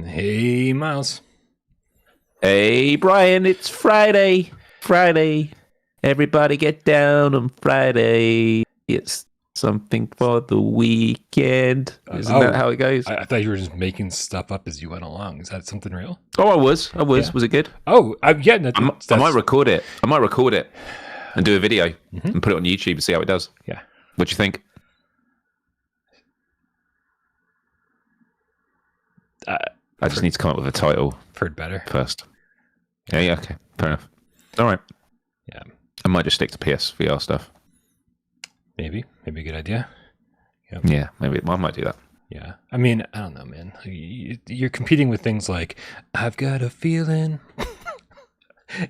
Hey, Miles. Hey, Brian, it's Friday. Friday. Everybody get down on Friday. It's something for the weekend. Isn't that how it goes? I thought you were just making stuff up as you went along. Is that something real? Oh, I was. Yeah. Was it good? Oh, yeah. No, I might record it. And do a video and put it on YouTube and see how it does. Yeah. What do you think? I just need to come up with a title. Heard better first. Yeah, okay. Fair enough. All right. Yeah. I might just stick to PSVR stuff. Maybe a good idea. Yep. Yeah, maybe I might do that. Yeah. I mean, I don't know, man. You're competing with things like, I've got a feeling.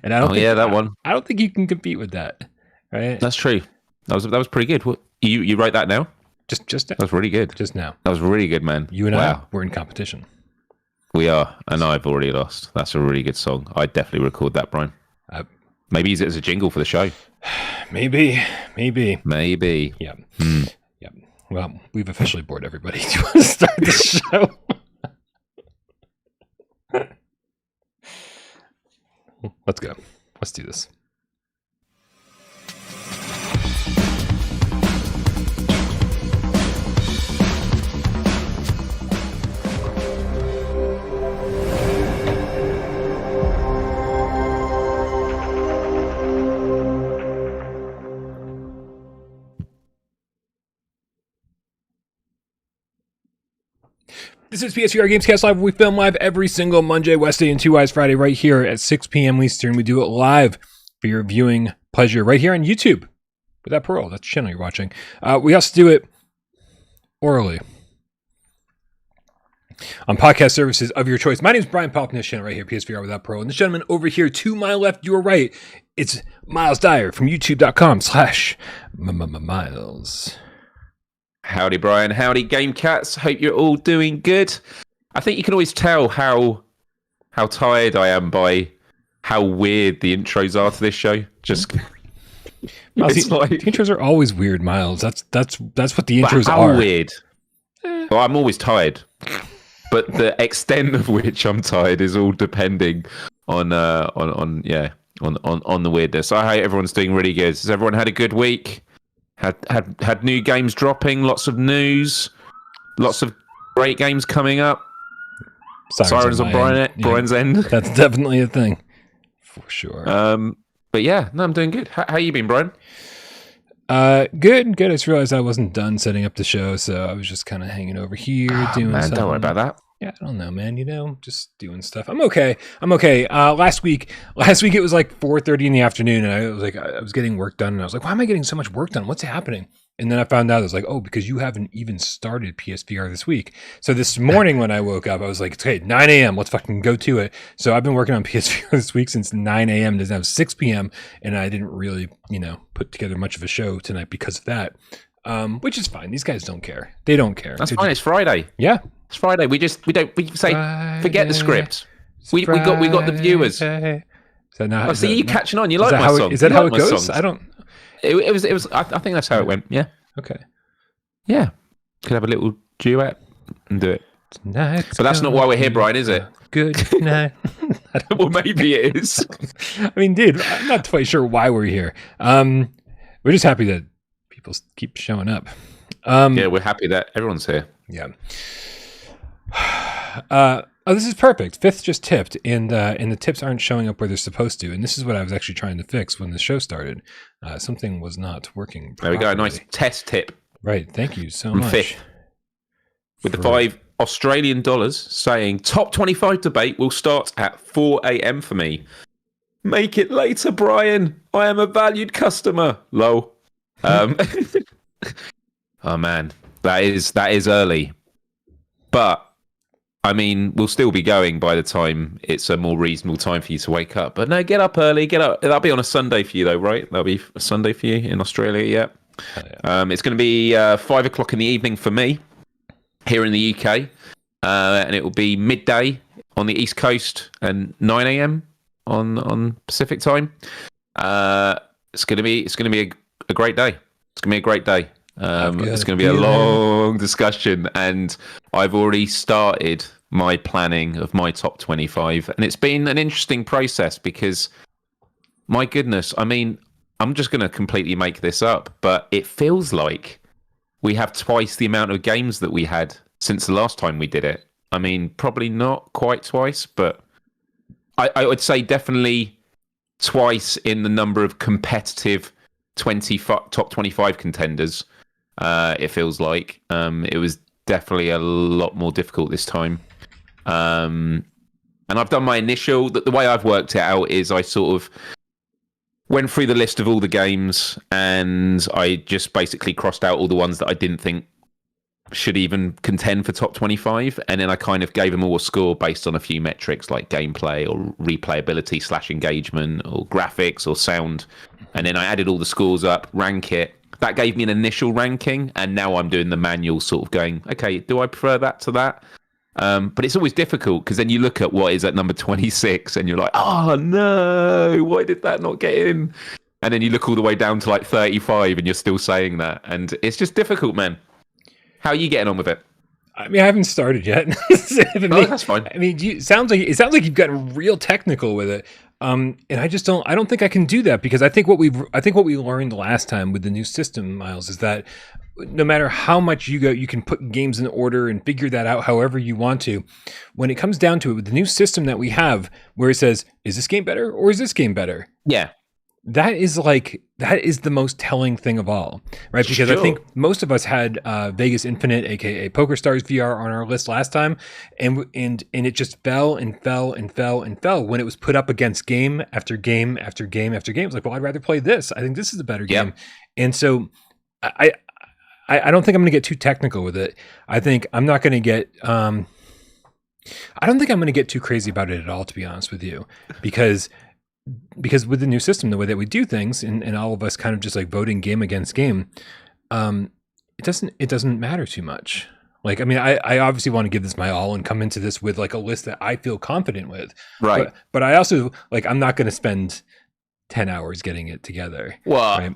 And I don't think, that one. I don't think you can compete with that. Right? That's true. That was pretty good. What, you write that now? Just now. That was really good. Just now. That was really good, man. You and I, we're in competition. We are, and I've already lost. That's a really good song. I'd definitely record that, Brian. Maybe use it as a jingle for the show. Maybe. Yeah. Yeah. Well, we've officially bored everybody. Do you want to start the show? Let's go. Let's do this. This is PSVR GAMESCAST Live. We film live every single Monday, Wednesday, and 2 Eyes Friday right here at 6 p.m. Eastern. We do it live for your viewing pleasure right here on YouTube with that Parole. That's the channel you're watching. We also do it orally on podcast services of your choice. My name is Brian Palpin, this channel right here, PSVR without Parole. And this gentleman over here to my left, your right, it's Myles Dyer from youtube.com/Myles. Howdy, Brian. Howdy, Game Cats. Hope you're all doing good. I think you can always tell how tired I am by how weird the intros are to this show. Just Miles, the intros are always weird, Miles. That's what the intros how are. Weird. Well, I'm always tired, but the extent of which I'm tired is all depending on the weirdness. I hope everyone's doing really good. Has everyone had a good week? Had new games dropping, lots of news, lots of great games coming up. Sirens on Brian's end. That's definitely a thing, for sure. But yeah, no, I'm doing good. How you been, Brian? Good. I just realized I wasn't done setting up the show, so I was just kind of hanging over here doing something. Don't worry about that. Yeah, I don't know, man. Just doing stuff. I'm okay. Last week it was like 4:30 in the afternoon, and I was getting work done, and I was like, why am I getting so much work done? What's happening? And then I found out I was like, oh, because you haven't even started PSVR this week. So this morning when I woke up, I was like, okay, 9 a.m. Let's fucking go to it. So I've been working on PSVR this week since 9 a.m. It is now 6 p.m. And I didn't really, put together much of a show tonight because of that. Which is fine. These guys don't care. They don't care. That's fine. It's Friday. Yeah. It's Friday. We say Friday, forget the script. We got the viewers. So now, I see you catching on. You like my song. Is that how it goes? I don't. It was. I think that's how it went. Yeah. Okay. Yeah. Could have a little duet and do it. But that's not why we're here, Brian, is it? Good night. Well, maybe it is. I mean, dude, I'm not quite sure why we're here. We're just happy that people keep showing up. Yeah, we're happy that everyone's here. Yeah. This is perfect. Fifth just tipped, and the tips aren't showing up where they're supposed to. And this is what I was actually trying to fix when the show started. Something was not working properly. There we go. Nice test tip. Right. Thank you so much. Fifth. With the $5 Australian saying top 25 debate will start at 4 a.m. for me. Make it later, Brian. I am a valued customer. Lol. Oh man, that is early. But I mean, we'll still be going by the time it's a more reasonable time for you to wake up. But no, get up early. Get up. That'll be on a Sunday for you, though, right? That'll be a Sunday for you in Australia, yeah. It's going to be 5 o'clock in the evening for me here in the UK, and it will be midday on the East Coast and 9 a.m. on Pacific time. It's going to be a great day. It's going to be a great day. It's going to be a long discussion, and I've already started my planning of my top 25. And it's been an interesting process because, my goodness, I mean, I'm just going to completely make this up, but it feels like we have twice the amount of games that we had since the last time we did it. I mean, probably not quite twice, but I would say definitely twice in the number of competitive top 25 contenders. It feels like it was definitely a lot more difficult this time. And I've done my initial. The way I've worked it out is I sort of went through the list of all the games and I just basically crossed out all the ones that I didn't think should even contend for top 25, and then I kind of gave them all a score based on a few metrics like gameplay or replayability / engagement or graphics or sound, and then I added all the scores up, rank it. That gave me an initial ranking, and now I'm doing the manual sort of going, okay, do I prefer that to that? But it's always difficult because then you look at what is at number 26 and you're like, oh no, why did that not get in? And then you look all the way down to like 35 and you're still saying that, and it's just difficult, man. How are you getting on with it? I mean, I haven't started yet. That's fine. I mean, it sounds like you've gotten real technical with it, and I don't think I can do that because I think what we learned last time with the new system, Miles, is that no matter how much you can put games in order and figure that out however you want to. When it comes down to it, with the new system that we have, where it says, "Is this game better or is this game better?" Yeah. That is the most telling thing of all, right? Because Sure. I think most of us had Vegas Infinite, aka PokerStars VR, on our list last time, and it just fell and fell and fell and fell when it was put up against game after game after game after game. It's like, well, I'd rather play this. I think this is a better game, and so I don't think I'm going to get too technical with it. I think I'm not going to get. I don't think I'm going to get too crazy about it at all, to be honest with you, because with the new system, the way that we do things, and all of us kind of just like voting game against game, it doesn't matter too much. Like, I mean, I obviously want to give this my all and come into this with like a list that I feel confident with. Right. But I also, like, I'm not going to spend 10 hours getting it together. Well, right?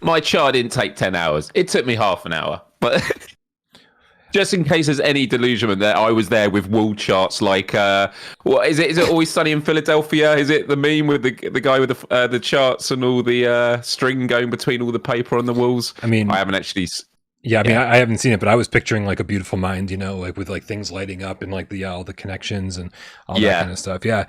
My chart didn't take 10 hours. It took me half an hour. But just in case there's any delusion that I was there with wall charts like, what is it? Is it Always Sunny in Philadelphia? Is it the meme with the guy with the charts and all the string going between all the paper on the walls? I mean, I haven't actually. Yeah, I mean, I haven't seen it, but I was picturing like A Beautiful Mind, you know, like with like things lighting up and like the all the connections and all that kind of stuff. Yeah,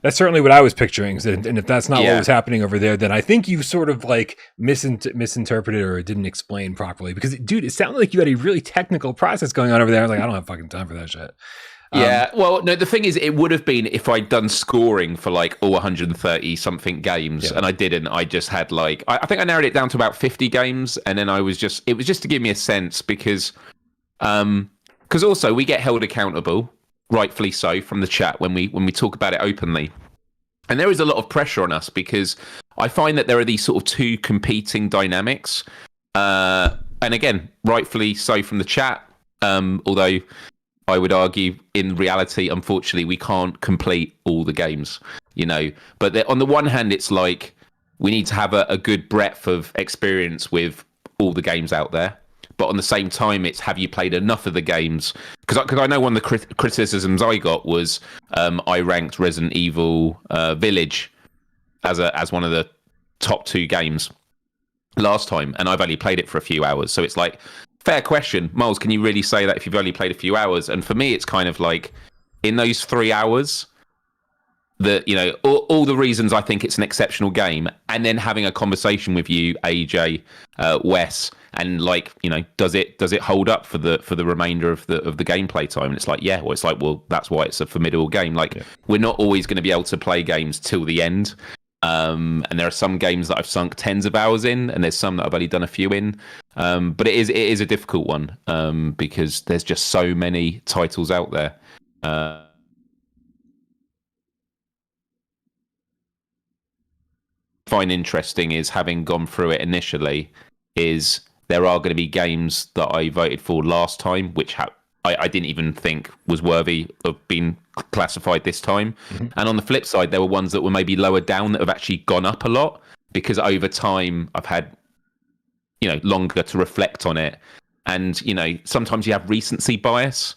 that's certainly what I was picturing. And if that's not what was happening over there, then I think you sort of like misinterpreted or didn't explain properly. Because, dude, it sounded like you had a really technical process going on over there. I was like, I don't have fucking time for that shit. Yeah, well, no, the thing is, it would have been if I'd done scoring for like 130 something games, and I didn't. I just had like, I think I narrowed it down to about 50 games, and then it was just to give me a sense because also we get held accountable, rightfully so, from the chat when we talk about it openly, and there is a lot of pressure on us because I find that there are these sort of two competing dynamics, and again, rightfully so from the chat, although I would argue, in reality, unfortunately, we can't complete all the games, you know. But on the one hand, it's like we need to have a good breadth of experience with all the games out there. But on the same time, it's have you played enough of the games? Because I know one of the criticisms I got was I ranked Resident Evil Village as one of the top 2 games last time, and I've only played it for a few hours. So it's like, fair question. Miles, can you really say that if you've only played a few hours? And for me, it's kind of like, in those 3 hours, that, you know, all the reasons I think it's an exceptional game, and then having a conversation with you, AJ, Wes, and like, you know, does it hold up for the remainder of the gameplay time? And it's like, yeah, well, that's why it's a formidable game. Like, we're not always going to be able to play games till the end. And there are some games that I've sunk tens of hours in, and there's some that I've only done a few in. But it is a difficult one because there's just so many titles out there. Find interesting is, having gone through it initially, is there are going to be games that I voted for last time, which I didn't even think was worthy of being classified this time. Mm-hmm. And on the flip side, there were ones that were maybe lower down that have actually gone up a lot because over time I've had, you know, longer to reflect on it. And, you know, sometimes you have recency bias.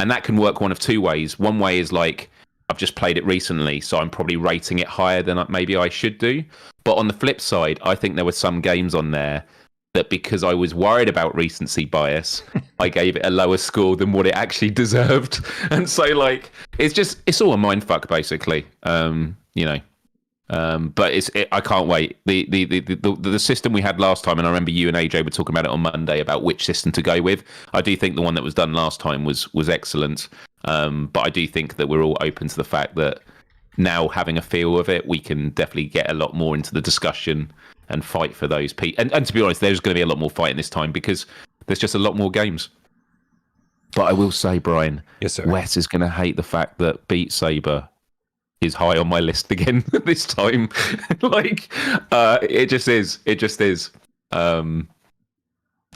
And that can work one of two ways. One way is like, I've just played it recently, so I'm probably rating it higher than maybe I should do. But on the flip side, I think there were some games on there that, because I was worried about recency bias, I gave it a lower score than what it actually deserved. And so, like, it's all a mindfuck, basically. But I can't wait. The system we had last time, and I remember you and AJ were talking about it on Monday about which system to go with. I do think the one that was done last time was excellent. But I do think that we're all open to the fact that now, having a feel of it, we can definitely get a lot more into the discussion and fight for those people. And to be honest, there's going to be a lot more fighting this time because there's just a lot more games. But I will say, Brian, yes, sir. Wes is going to hate the fact that Beat Saber is high on my list again this time. It just is.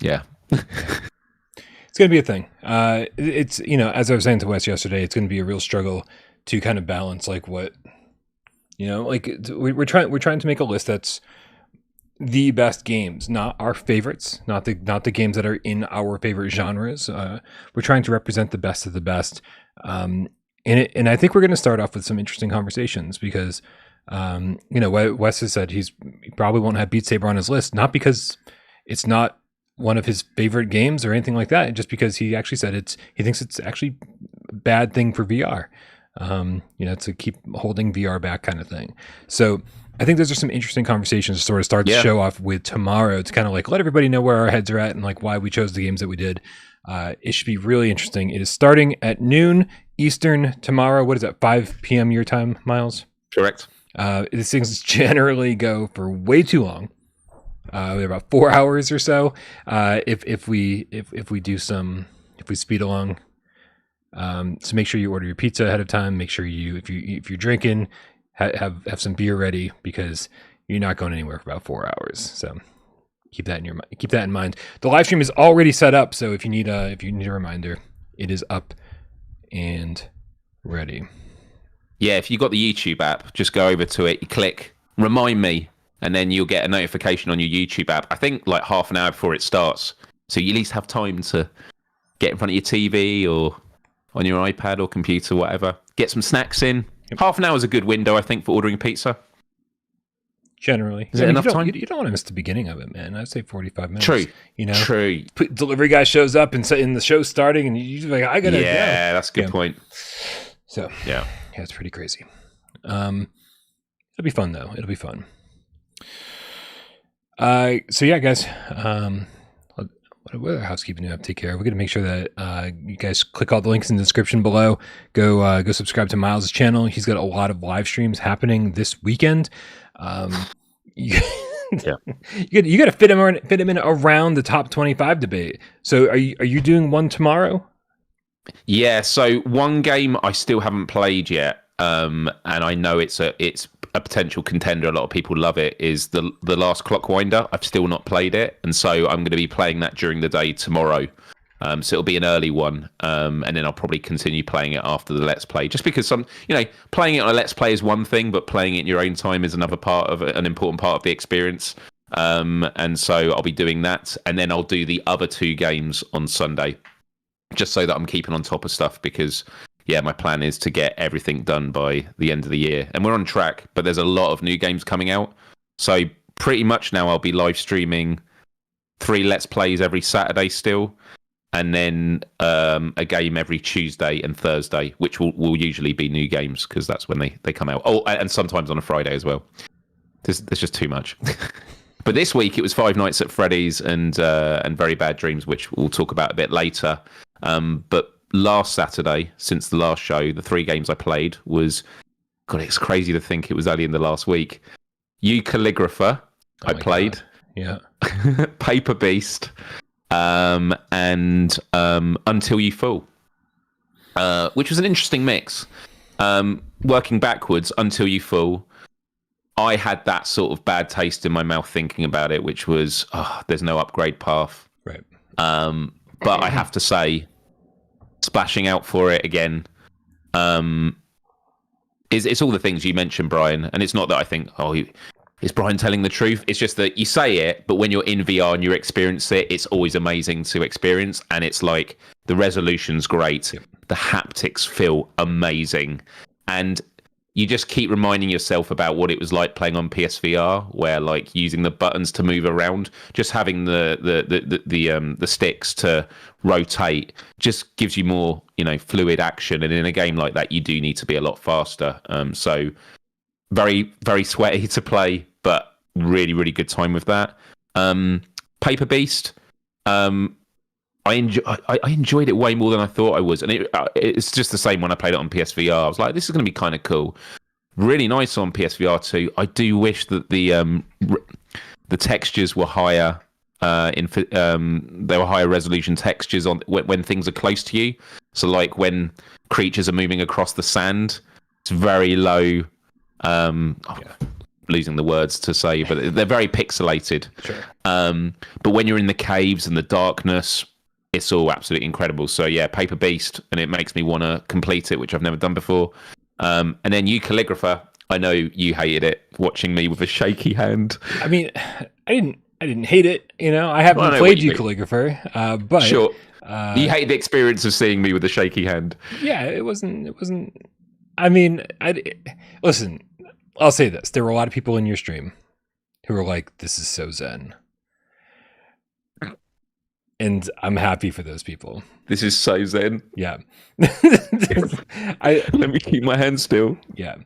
Yeah. It's going to be a thing. It's, as I was saying to Wes yesterday, it's going to be a real struggle to kind of balance like what, we're trying to make a list that's the best games, not our favorites, not the games that are in our favorite genres. We're trying to represent the best of the best. And I think we're going to start off with some interesting conversations because, Wes has said he probably won't have Beat Saber on his list, not because it's not one of his favorite games or anything like that, just because he actually said he thinks it's actually a bad thing for VR, to keep holding VR back kind of thing. So I think those are some interesting conversations to sort of start the show off with tomorrow to kind of like let everybody know where our heads are at and like why we chose the games that we did. It should be really interesting. It is starting at noon Eastern tomorrow. What is that, 5 p.m. your time, Myles? Correct. These things generally go for way too long. They're about 4 hours or so. If we speed along. So make sure you order your pizza ahead of time. Make sure if you're drinking, have some beer ready because you're not going anywhere for about 4 hours. So keep that in mind. The live stream is already set up, so if you need a reminder, it is up and ready. Yeah, if you got the YouTube app, just go over to it, you click remind me, and then you'll get a notification on your YouTube app, I think like half an hour before it starts. So you at least have time to get in front of your TV or on your iPad or computer, whatever. Get some snacks in. Yep. Half an hour is a good window, I think, for ordering pizza. Generally. Is it enough time? You don't want to miss the beginning of it, man. I'd say 45 minutes. True. True. Delivery guy shows up and the show's starting and you're like, I gotta go. Yeah, that's a good point. So, yeah, it's pretty crazy. It'll be fun, though. It'll be fun. So, yeah, guys. What other housekeeping do we have to take care of? We're going to make sure that you guys click all the links in the description below. Go subscribe to Myles' channel. He's got a lot of live streams happening this weekend. You got to fit him in around the top 25 debate. So are you doing one tomorrow? Yeah. So one game I still haven't played yet, and I know it's a potential contender. A lot of people love it. Is the Last Clockwinder? I've still not played it, and so I'm going to be playing that during the day tomorrow. So it'll be an early one, and then I'll probably continue playing it after the Let's Play. Just because playing it on a Let's Play is one thing, but playing it in your own time is another part of an important part of the experience. And so I'll be doing that, and then I'll do the other two games on Sunday, just so that I'm keeping on top of stuff. Because my plan is to get everything done by the end of the year, and we're on track. But there's a lot of new games coming out, so pretty much now I'll be live streaming 3 Let's Plays every Saturday still. And then a game every Tuesday and Thursday, which will usually be new games because that's when they come out. Oh, and sometimes on a Friday as well. There's just too much. But this week it was Five Nights at Freddy's and Very Bad Dreams, which we'll talk about a bit later. But last Saturday, since the last show, the 3 games I played was... God, it's crazy to think it was only in the last week. You Calligrapher, I played. God. Yeah. Paper Beast... and Until You Fall, which was an interesting mix. Working backwards, Until You Fall, I had that sort of bad taste in my mouth thinking about it, which was, there's no upgrade path. Right. But I have to say, splashing out for it again, it's all the things you mentioned, Brian. And it's not that I think, is Brian telling the truth? It's just that you say it, but when you're in VR and you experience it, it's always amazing to experience. And it's like the resolution's great. Yep. the haptics feel amazing, and you just keep reminding yourself about what it was like playing on PSVR, where like using the buttons to move around, just having the sticks to rotate, just gives you more, fluid action. And in a game like that, you do need to be a lot faster. So very, very sweaty to play, but really, really good time with that. Paper Beast. I enjoyed it way more than I thought I was, and it's just the same when I played it on PSVR. I was like, this is going to be kind of cool, really nice on PSVR2. I do wish that the textures were higher. There were higher resolution textures on when things are close to you. So like when creatures are moving across the sand, it's very low. Losing the words to say, but they're very pixelated. Sure. But when you're in the caves and the darkness, it's all absolutely incredible. So yeah, Paper Beast, and it makes me want to complete it, which I've never done before. And then you, Calligrapher, I know you hated it, watching me with a shaky hand. I mean, I didn't hate it. I haven't played you, Calligrapher, but sure, you hated the experience of seeing me with a shaky hand. Yeah, it wasn't. I mean, listen. I'll say this: there were a lot of people in your stream who were like, "This is so zen." And I'm happy for those people. This is so zen. Yeah. Let me keep my hand still. Yeah.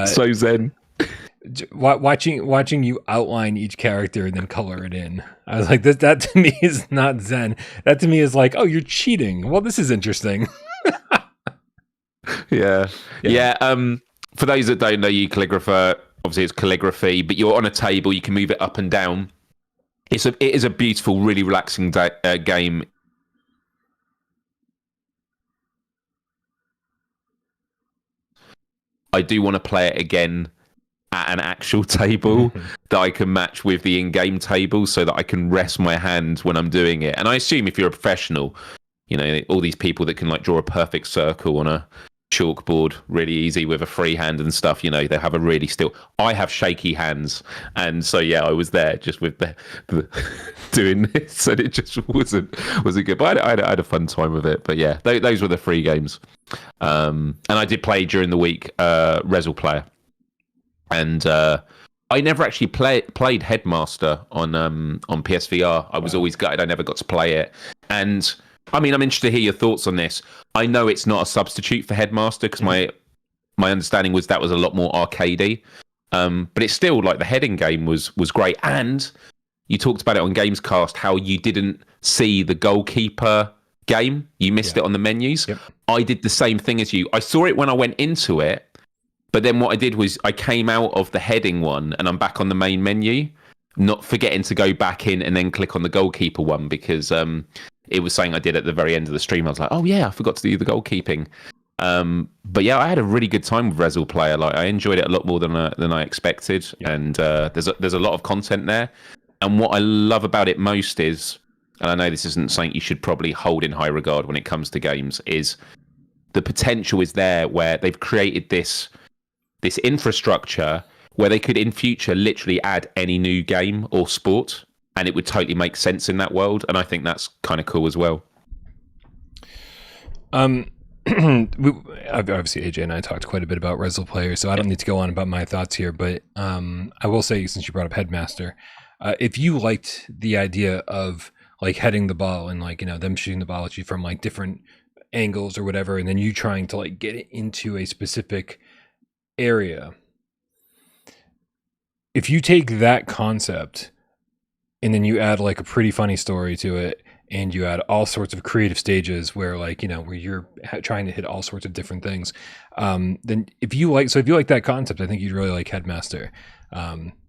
So zen. Watching you outline each character and then color it in. I was like, that to me is not zen. That to me is like, oh, you're cheating. Well, this is interesting. Yeah. For those that don't know you, Calligrapher, obviously it's calligraphy, but you're on a table. You can move it up and down. It is a beautiful, really relaxing game. I do want to play it again at an actual table that I can match with the in-game table, so that I can rest my hand when I'm doing it. And I assume if you're a professional, all these people that can like draw a perfect circle on a chalkboard really easy with a free hand and stuff, they have a really I have shaky hands, and so yeah, I was there just with the doing this, and it just wasn't good, but I had a fun time with it. But yeah, those were the free games. And I did play during the week Resel Player, and I never actually played Headmaster on PSVR. I was always gutted I never got to play it. And I mean, I'm interested to hear your thoughts on this. I know it's not a substitute for Headmaster, because my understanding was that was a lot more arcadey. But it's still like the heading game was great. And you talked about it on GAMESCAST, how you didn't see the goalkeeper game. You missed it on the menus. Yep. I did the same thing as you. I saw it when I went into it, but then what I did was I came out of the heading one and I'm back on the main menu, not forgetting to go back in and then click on the goalkeeper one, because it was something I did at the very end of the stream. I was like, oh yeah, I forgot to do the goalkeeping. But yeah, I had a really good time with Resel Player. Like, I enjoyed it a lot more than I expected. Yeah. And there's a lot of content there. And what I love about it most is, and I know this isn't something you should probably hold in high regard when it comes to games, is the potential is there where they've created this infrastructure where they could in future literally add any new game or sport, and it would totally make sense in that world. And I think that's kind of cool as well. Obviously AJ and I talked quite a bit about Resel Player, so I don't need to go on about my thoughts here, but I will say, since you brought up Headmaster, if you liked the idea of like heading the ball and like, them shooting the ball at you from like different angles or whatever, and then you trying to like get it into a specific area, if you take that concept and then you add like a pretty funny story to it, and you add all sorts of creative stages where like, where you're trying to hit all sorts of different things, then if you like that concept, I think you'd really like Headmaster,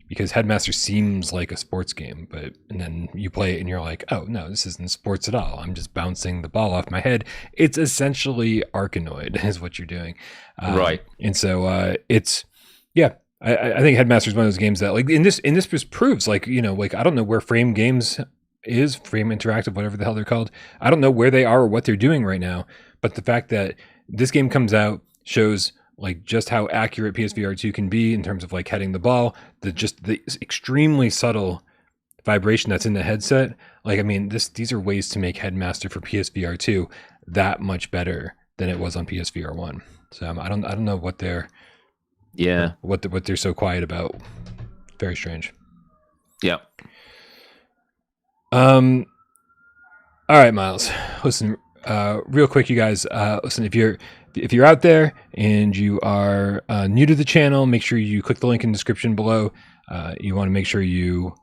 because Headmaster seems like a sports game, and then you play it and you're like, oh no, this isn't sports at all. I'm just bouncing the ball off my head. It's essentially Arkanoid is what you're doing. Right. And so it's, yeah, I think Headmaster is one of those games that like in this just proves like, like I don't know where Frame Games is, Frame Interactive, whatever the hell they're called. I don't know where they are or what they're doing right now, but the fact that this game comes out shows like just how accurate PSVR2 can be in terms of like heading the ball, the extremely subtle vibration that's in the headset. Like, I mean, these are ways to make Headmaster for PSVR2 that much better than it was on PSVR 1. So I don't know what they're what they're so quiet about. Very strange. Yeah. All right, Myles. Listen, real quick, you guys. Listen, if you're out there and you are new to the channel, make sure you click the link in the description below. You want to make sure you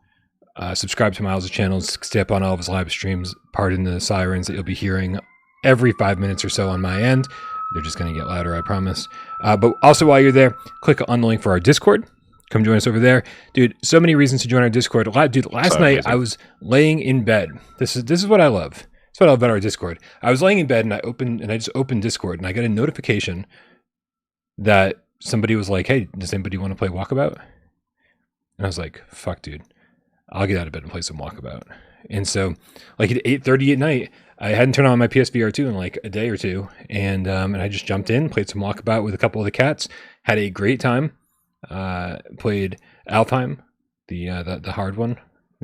subscribe to Myles' channel, stay up on all of his live streams. Pardon the sirens that you'll be hearing every 5 minutes or so on my end. They're just going to get louder, I promise. But also, while you're there, click on the link for our Discord. Come join us over there. Dude, so many reasons to join our Discord. Dude, last night I was laying in bed. This is what I love. That's what I love about our Discord. I was laying in bed and I just opened Discord and I got a notification that somebody was like, "Hey, does anybody want to play Walkabout?" And I was like, "Fuck, dude. I'll get out of bed and play some Walkabout." And so, like at 8:30 at night, I hadn't turned on my PSVR2 in like a day or two, and I just jumped in, played some Walkabout with a couple of the cats, had a great time. Played Alfheim, the hard one,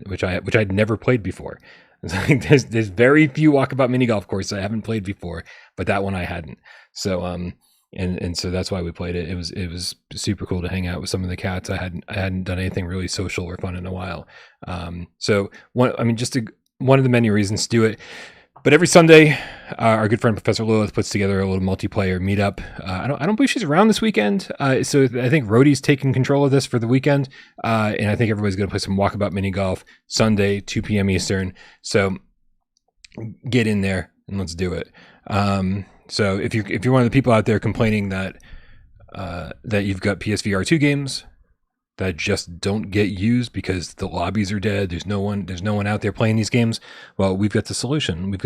which I'd never played before. There's very few Walkabout mini golf courses I haven't played before, but that one I hadn't. So and so that's why we played it. It was super cool to hang out with some of the cats. I hadn't done anything really social or fun in a while. So one of the many reasons to do it. But every Sunday, our good friend Professor Lilith puts together a little multiplayer meetup. I don't believe she's around this weekend, so I think Rhodey's taking control of this for the weekend, and I think everybody's going to play some Walkabout mini golf Sunday, 2 p.m. Eastern. So get in there and let's do it. So if you're one of the people out there complaining that you've got PSVR2 games that just don't get used because the lobbies are dead, there's no one out there playing these games, well, we've got the solution. We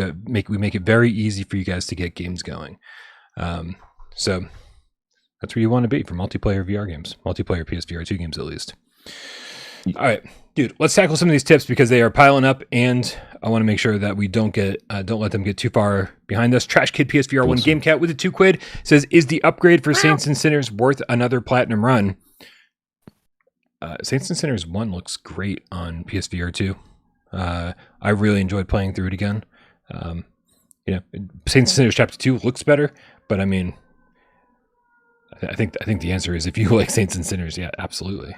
make it very easy for you guys to get games going. So that's where you want to be for multiplayer VR games, multiplayer PSVR2 games at least. All right, dude, let's tackle some of these tips because they are piling up, and I want to make sure that we don't let them get too far behind us. Trash Kid PSVR 1 Game Cat with a £2 says, "Is the upgrade for Saints and Sinners worth another platinum run?" Saints and Sinners 1 looks great on PSVR 2. I really enjoyed playing through it again. Saints and Sinners Chapter 2 looks better, but I mean, I think the answer is if you like Saints and Sinners, yeah, absolutely.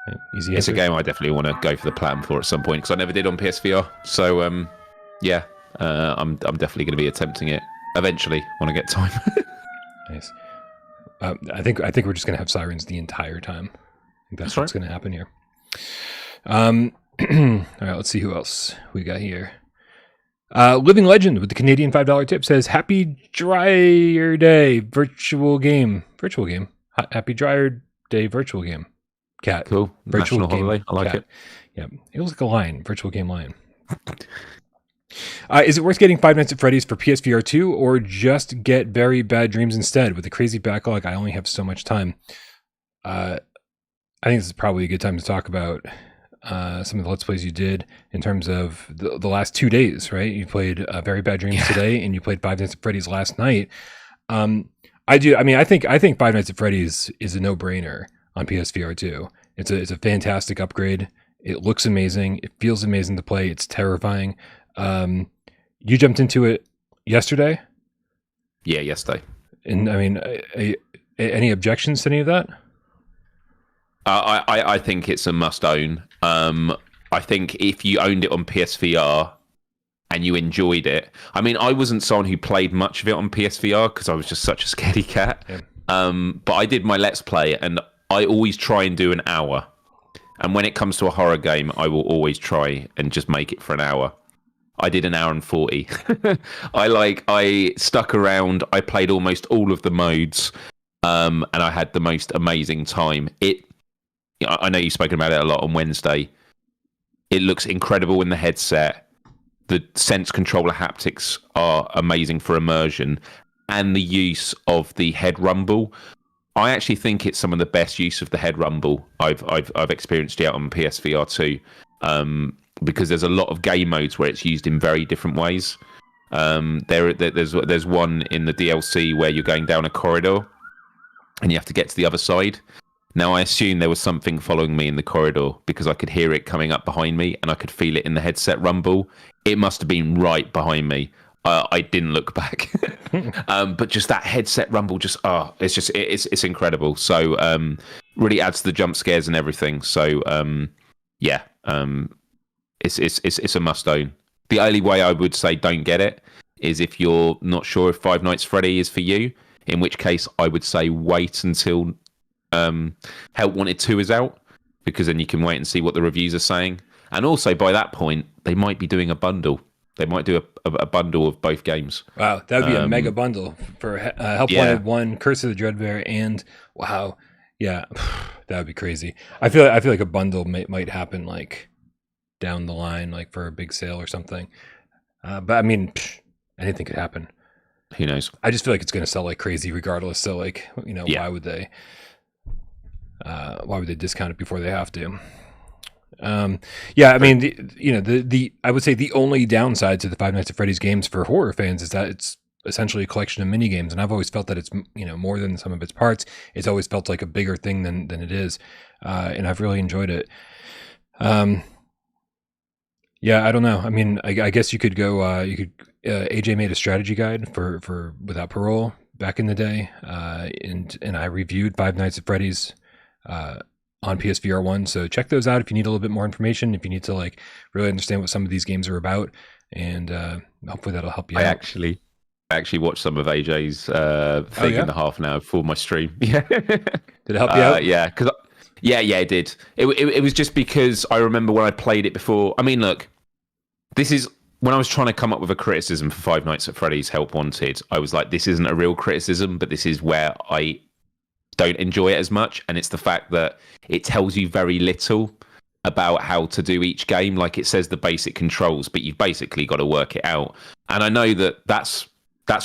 Right, easy answer. It's a game I definitely want to go for the platinum for at some point because I never did on PSVR. So I'm definitely going to be attempting it eventually when I get time. Nice. I think we're just going to have sirens the entire time. I think that's what's going to happen here. All right, let's see who else we got here. Living Legend with the Canadian $5 tip says, "Happy Dryer Day virtual game. Happy Dryer Day virtual game. Cat. Cool. Virtual National game. holiday. I like cat. it. Yeah, it looks like a lion. Virtual game lion." Is it worth getting Five Nights at Freddy's for PSVR 2 or just get Very Bad Dreams instead? With a crazy backlog, I only have so much time. I think this is probably a good time to talk about some of the Let's Plays you did in terms of the last 2 days, right? You played Very Bad Dreams today, and you played Five Nights at Freddy's last night. I think Five Nights at Freddy's is a no-brainer on PSVR 2. It's a fantastic upgrade. It looks amazing. It feels amazing to play. It's terrifying. You jumped into it yesterday? Yeah, yesterday. And I mean, any objections to any of that? I think it's a must own. I think if you owned it on PSVR and you enjoyed it, I mean, I wasn't someone who played much of it on PSVR because I was just such a scaredy cat. Yeah. But I did my Let's Play, and I always try and do an hour. And when it comes to a horror game, I will always try and just make it for an hour. I did an hour and 40. I stuck around. I played almost all of the modes, and I had the most amazing time. I know you've spoken about it a lot on Wednesday. It looks incredible in the headset. The sense controller haptics are amazing for immersion, and the use of the head rumble. I actually think it's some of the best use of the head rumble I've experienced yet on PSVR 2, because there's a lot of game modes where it's used in very different ways. There's one in the DLC where you're going down a corridor and you have to get to the other side. Now, I assume there was something following me in the corridor because I could hear it coming up behind me and I could feel it in the headset rumble. It must have been right behind me. I didn't look back. But just that headset rumble, it's incredible. So really adds to the jump scares and everything. So it's a must own. The only way I would say don't get it is if you're not sure if Five Nights at Freddy is for you. In which case, I would say wait until Help Wanted 2 is out, because then you can wait and see what the reviews are saying. And also, by that point, they might be doing a bundle. They might do a bundle of both games. Wow, that would be a mega bundle for Help Wanted 1, Curse of the Dreadbear, and wow, yeah, that would be crazy. I feel like a bundle might happen like down the line, like for a big sale or something. But I mean, anything could happen. Who knows? I just feel like it's going to sell like crazy regardless. So like, why would they discount it before they have to? I mean, the I would say the only downside to the Five Nights at Freddy's games for horror fans is that it's essentially a collection of mini games, and I've always felt that it's more than some of its parts. It's always felt like a bigger thing than it is, and I've really enjoyed it. Yeah, I don't know. I mean, I guess you could go. AJ made a strategy guide for Without Parole back in the day, and I reviewed Five Nights at Freddy's on PSVR1. So check those out if you need a little bit more information. If you need to like really understand what some of these games are about, and hopefully that'll help you out. I actually watched some of AJ's thing in the half an hour before my stream. Yeah, did it help you out? Yeah, because. Yeah, it did. It was just because I remember when I played it before. I mean, look, this is when I was trying to come up with a criticism for Five Nights at Freddy's Help Wanted. I was like, this isn't a real criticism, but this is where I don't enjoy it as much. And it's the fact that it tells you very little about how to do each game. Like it says the basic controls, but you've basically got to work it out. And I know that that's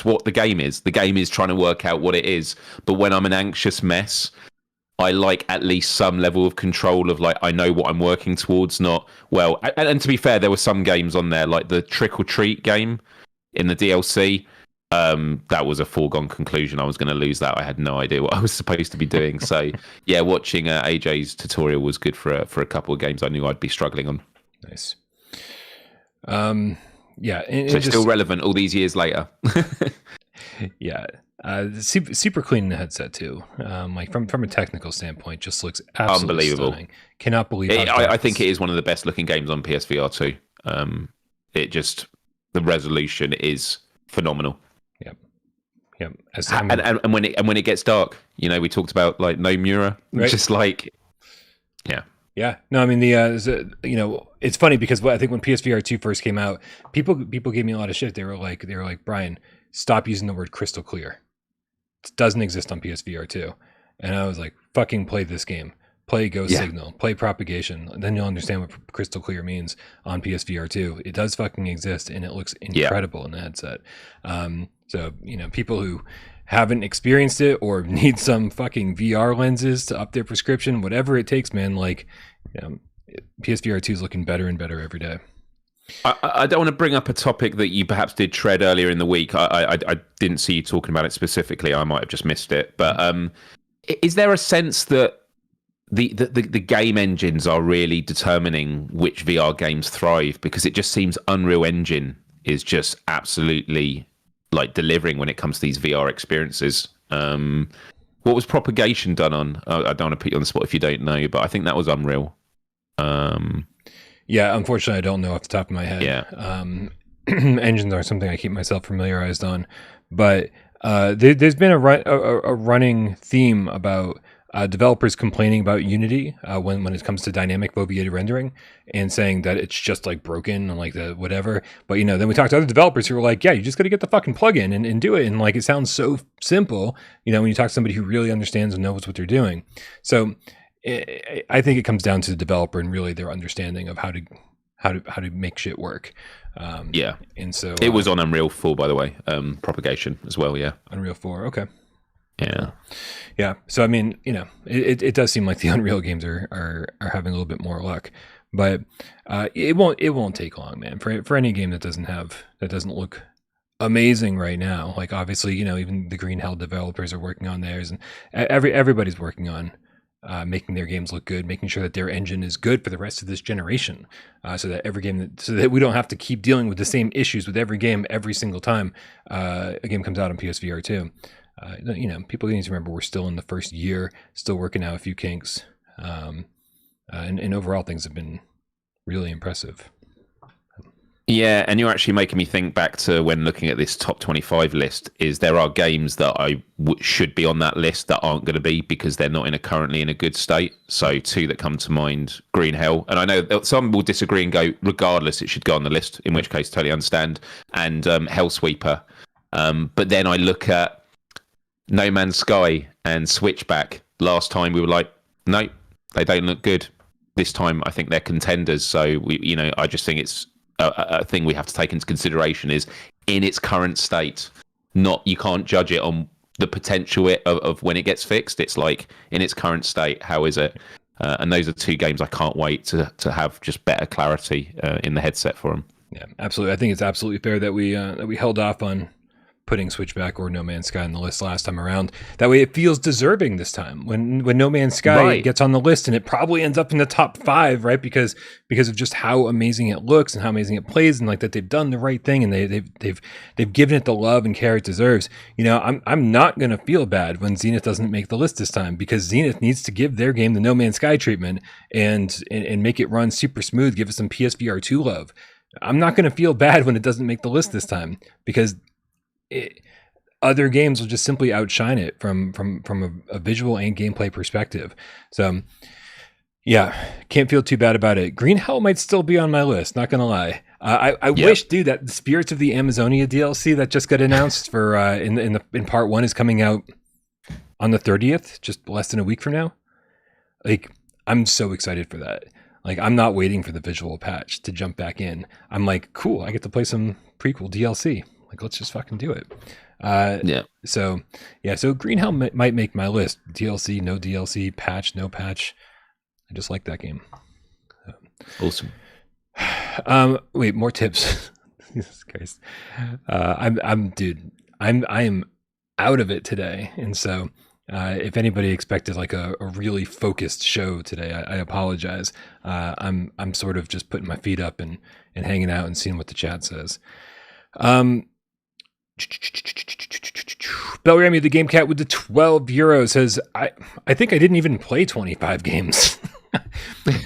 what the game is. The game is trying to work out what it is. But when I'm an anxious mess, I like at least some level of control of like, I know what I'm working towards, not, well, and to be fair, there were some games on there, like the Trick or Treat game in the DLC. That was a foregone conclusion. I was going to lose that. I had no idea what I was supposed to be doing. So yeah, watching AJ's tutorial was good for a couple of games I knew I'd be struggling on. Nice. Yeah. So it's still relevant all these years later. Yeah. Super clean in the headset too. Like from a technical standpoint, just looks absolutely unbelievable. Stunning. Cannot believe I think it is one of the best looking games on PSVR2. The resolution is phenomenal. Yep. And when it gets dark, we talked about like no Mura, right? Just like yeah. No, I mean it's funny because I think when PSVR2 first came out, people gave me a lot of shit. They were like, Brian, stop using the word crystal clear. It doesn't exist on PSVR2. And I was like, fucking play this game. Play Ghost Signal. Play Propagation. Then you'll understand what crystal clear means on PSVR2. It does fucking exist, and it looks incredible in the headset. So, people who haven't experienced it or need some fucking VR lenses to up their prescription, whatever it takes, man, like, PSVR2 is looking better and better every day. I don't want to bring up a topic that you perhaps did tread earlier in the week. I didn't see you talking about it specifically. I might have just missed it. But is there a sense that the game engines are really determining which VR games thrive? Because it just seems Unreal Engine is just absolutely like delivering when it comes to these VR experiences. What was Propagation done on? I don't want to put you on the spot if you don't know, but I think that was Unreal. Yeah, unfortunately, I don't know off the top of my head. Yeah. Engines are something I keep myself familiarized on, but there's been a running theme about developers complaining about Unity when it comes to dynamic foveated rendering and saying that it's just like broken and like the whatever. But then we talked to other developers who were like, yeah, you just got to get the fucking plugin and do it, and like it sounds so simple. When you talk to somebody who really understands and knows what they're doing. So I think it comes down to the developer and really their understanding of how to make shit work. Yeah, and so it was on Unreal 4, by the way. Propagation as well. Yeah, Unreal 4. Okay. Yeah. So I mean, it does seem like the Unreal games are having a little bit more luck, but it won't take long, man. For any game that doesn't look amazing right now. Like obviously, even the Green Hell developers are working on theirs, and everybody's working on making their games look good, making sure that their engine is good for the rest of this generation, so that we don't have to keep dealing with the same issues with every game every single time a game comes out on PSVR 2. People need to remember we're still in the first year, still working out a few kinks, and overall things have been really impressive. Yeah, and you're actually making me think back to when looking at this top 25 list, is there are games that should be on that list that aren't going to be because they're not currently in a good state. So two that come to mind, Green Hell. And I know that some will disagree and go, regardless, it should go on the list, in which case totally understand. And Hellsweeper. But then I look at No Man's Sky and Switchback. Last time we were like, no, they don't look good. This time I think they're contenders. So, I just think it's a thing we have to take into consideration is in its current state. You can't judge it on the potential of when it gets fixed. It's like in its current state, how is it? And those are two games I can't wait to have just better clarity in the headset for them. Yeah, absolutely. I think it's absolutely fair that we held off on putting Switchback or No Man's Sky on the list last time around. That way it feels deserving this time. When No Man's Sky gets on the list, and it probably ends up in the top 5, right? Because of just how amazing it looks and how amazing it plays, and like that they've done the right thing and they've given it the love and care it deserves. I'm not gonna feel bad when Zenith doesn't make the list this time, because Zenith needs to give their game the No Man's Sky treatment and make it run super smooth, give it some PSVR 2 love. I'm not gonna feel bad when it doesn't make the list this time, because other games will just simply outshine it from a visual and gameplay perspective. So yeah, can't feel too bad about it. Green Hell might still be on my list, not gonna lie. I wish, dude, that the Spirits of the Amazonia DLC that just got announced for in part 1 is coming out on the 30th, just less than a week from now. Like, I'm so excited for that. Like, I'm not waiting for the visual patch to jump back in. I'm like, cool, I get to play some prequel DLC. Like, let's just fucking do it. So Green Hell might make my list. DLC, no DLC, patch, no patch. I just like that game. Awesome. Wait, more tips. Jesus Christ. I am out of it today, and so if anybody expected like a really focused show today, I apologize. I'm sort of just putting my feet up and hanging out and seeing what the chat says. Belrami the Game Cat with the €12 says, I think I didn't even play 25 games.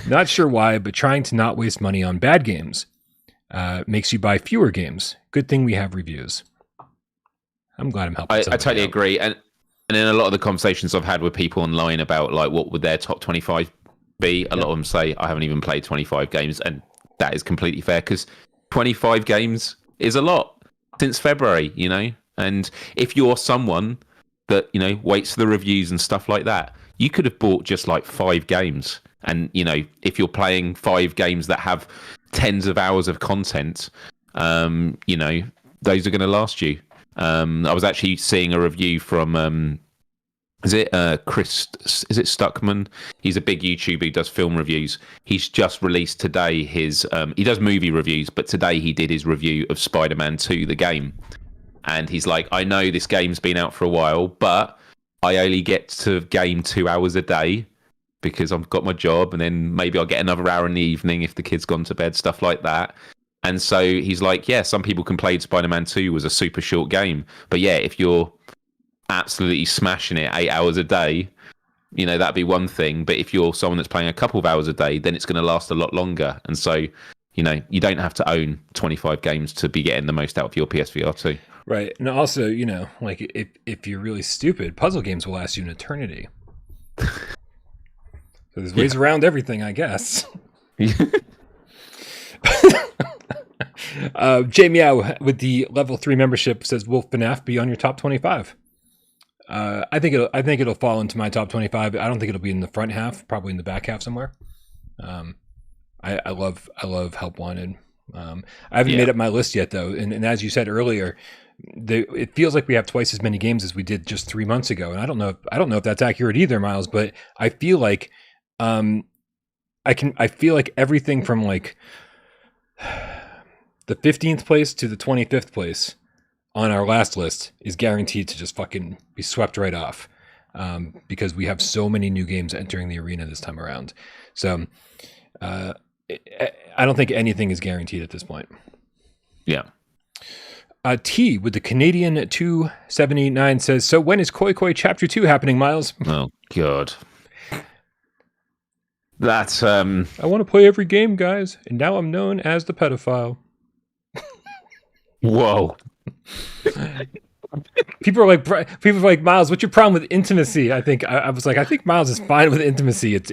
Not sure why, but trying to not waste money on bad games makes you buy fewer games. Good thing we have reviews. I'm glad I'm helping. I totally agree. And in a lot of the conversations I've had with people online about like what would their top 25 be, a lot of them say I haven't even played 25 games, and that is completely fair because 25 games is a lot since February, and if you're someone that, waits for the reviews and stuff like that, you could have bought just like 5 games. And, if you're playing 5 games that have tens of hours of content, those are going to last you. I was actually seeing a review from, is it Stuckman? He's a big YouTuber who does film reviews. He's just released today his, he does movie reviews, but today he did his review of Spider-Man 2, the game. And he's like, I know this game's been out for a while, but I only get to game 2 hours a day because I've got my job, and then maybe I'll get another hour in the evening if the kid's gone to bed, stuff like that. And so he's like, yeah, some people complained Spider-Man 2 was a super short game. But yeah, if you're absolutely smashing it 8 hours a day, that'd be one thing. But if you're someone that's playing a couple of hours a day, then it's going to last a lot longer. And so, you don't have to own 25 games to be getting the most out of your PSVR 2. Right. And also, like if you're really stupid, puzzle games will last you an eternity. So there's ways around everything, I guess. Jay Meow with the level 3 membership says, will FNAF be on your top 25? I think it'll fall into my top 25. I don't think it'll be in the front half, probably in the back half somewhere. I love Help Wanted. I haven't made up my list yet though. And as you said earlier, it feels like we have twice as many games as we did just 3 months ago. And I don't know if that's accurate either, Miles, but I feel like, I feel like everything from like the 15th place to the 25th place on our last list is guaranteed to just fucking be swept right off. because we have so many new games entering the arena this time around. So I don't think anything is guaranteed at this point. Yeah. T with the Canadian 279 says, so when is Koi Koi Chapter 2 happening, Miles? Oh, God. That's... I want to play every game, guys, and now I'm known as the pedophile. Whoa. People are like, Miles, what's your problem with intimacy? I think I was like, I think Miles is fine with intimacy. It's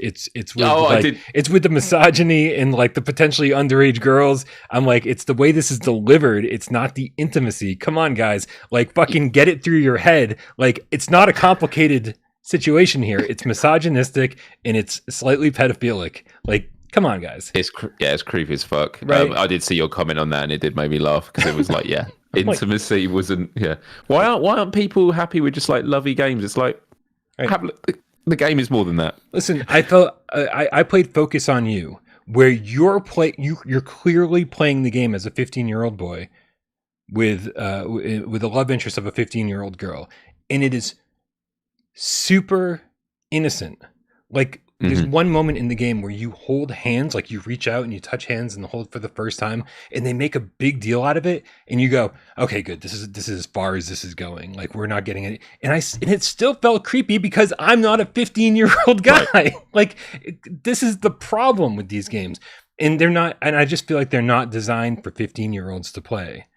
with it's with the misogyny and like the potentially underage girls. I'm like, it's the way this is delivered. It's not the intimacy. Come on, guys, like fucking get it through your head. Like it's not a complicated situation here. It's misogynistic and it's slightly pedophilic. Like, come on, guys. It's creepy as fuck. Right? I did see your comment on that, and it did make me laugh because it was like, yeah, intimacy wasn't. Yeah, why aren't people happy with just like lovey games? It's like, right. The game is more than that. Listen, I felt I played Focus on You, where you're clearly playing the game as a 15-year-old boy with a love interest of a 15-year-old girl, and it is super innocent. Like there's one moment in the game where you hold hands, like you reach out and you touch hands and hold for the first time, and they make a big deal out of it, and you go, okay, good, this is as far as this is going. Like we're not getting it, and it still felt creepy because I'm not a 15-year-old guy. Right. Like this is the problem with these games, and they're not, and I just feel like they're not designed for 15-year-olds to play.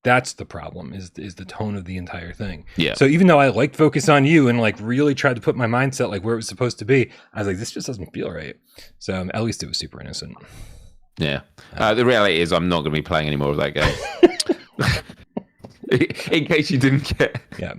That's the problem, is the tone of the entire thing. Yeah. So even though I liked Focus on You and like really tried to put my mindset like where it was supposed to be, I was like, this just doesn't feel right. So at least it was super innocent. Yeah. The reality is I'm not going to be playing any more of that game. In case you didn't get. Yeah.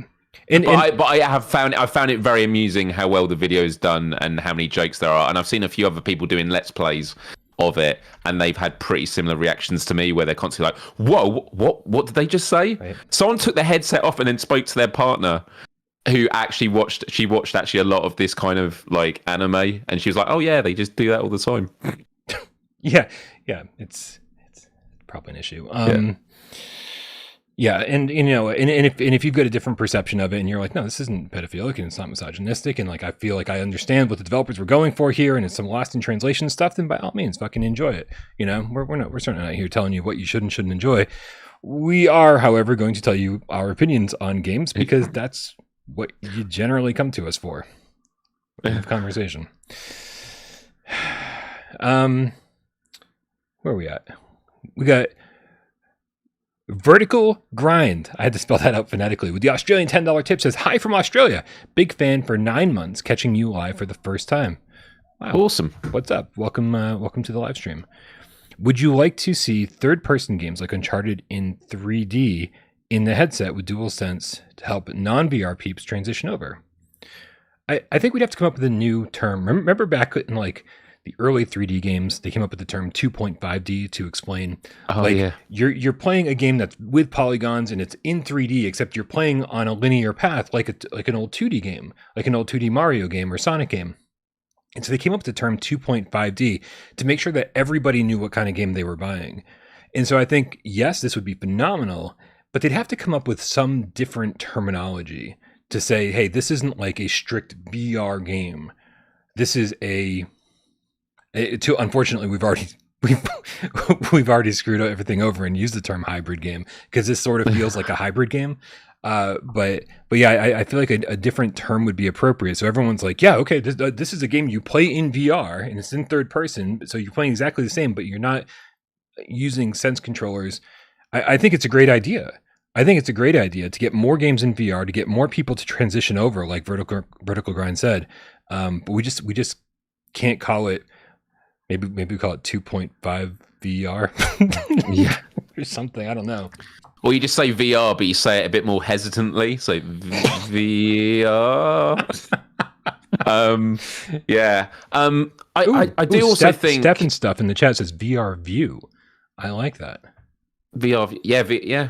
But I found it very amusing how well the video is done and how many jokes there are. And I've seen a few other people doing Let's Plays of it, and they've had pretty similar reactions to me where they're constantly like, whoa, what did they just say? Right. Someone took their headset off and then spoke to their partner who actually watched actually a lot of this kind of like anime, and she was like, oh yeah, they just do that all the time. yeah it's probably an issue. Yeah, and you know, and if you've got a different perception of it, and you're like, no, this isn't pedophilic, and it's not misogynistic, and like I feel like I understand what the developers were going for here, and it's some lost in translation stuff, then by all means, fucking enjoy it. You know, we're certainly not here telling you what you should and shouldn't enjoy. We are, however, going to tell you our opinions on games because that's what you generally come to us for. We have conversation. Where are we at? We got Vertical Grind. I had to spell that out phonetically. With the Australian $10 tip, says, hi from Australia. Big fan for 9 months, catching you live for the first time. Wow. Awesome. What's up? Welcome to the live stream. Would you like to see third-person games like Uncharted in 3D in the headset with DualSense to help non-VR peeps transition over? I think we'd have to come up with a new term. Remember back in like the early 3D games, they came up with the term 2.5D to explain you're playing a game that's with polygons and it's in 3D, except you're playing on a linear path like an old 2D game, like an old 2D Mario game or Sonic game. And so they came up with the term 2.5D to make sure that everybody knew what kind of game they were buying. And so I think, yes, this would be phenomenal, but they'd have to come up with some different terminology to say, hey, this isn't like a strict VR game. This is unfortunately, we've already screwed everything over and used the term hybrid game because this sort of feels like a hybrid game. But yeah, I feel like a different term would be appropriate. So everyone's like, yeah, okay, this is a game you play in VR and it's in third person. So you're playing exactly the same, but you're not using sense controllers. I think it's a great idea. I think it's a great idea to get more games in VR, to get more people to transition over, like Vertical Grind said. But we just can't call it. Maybe we call it 2.5 VR. Yeah, or something. I don't know. Or you just say VR, but you say it a bit more hesitantly. So VR. Yeah. I do also think Steph and stuff in the chat says VR View. I like that. VR. Yeah.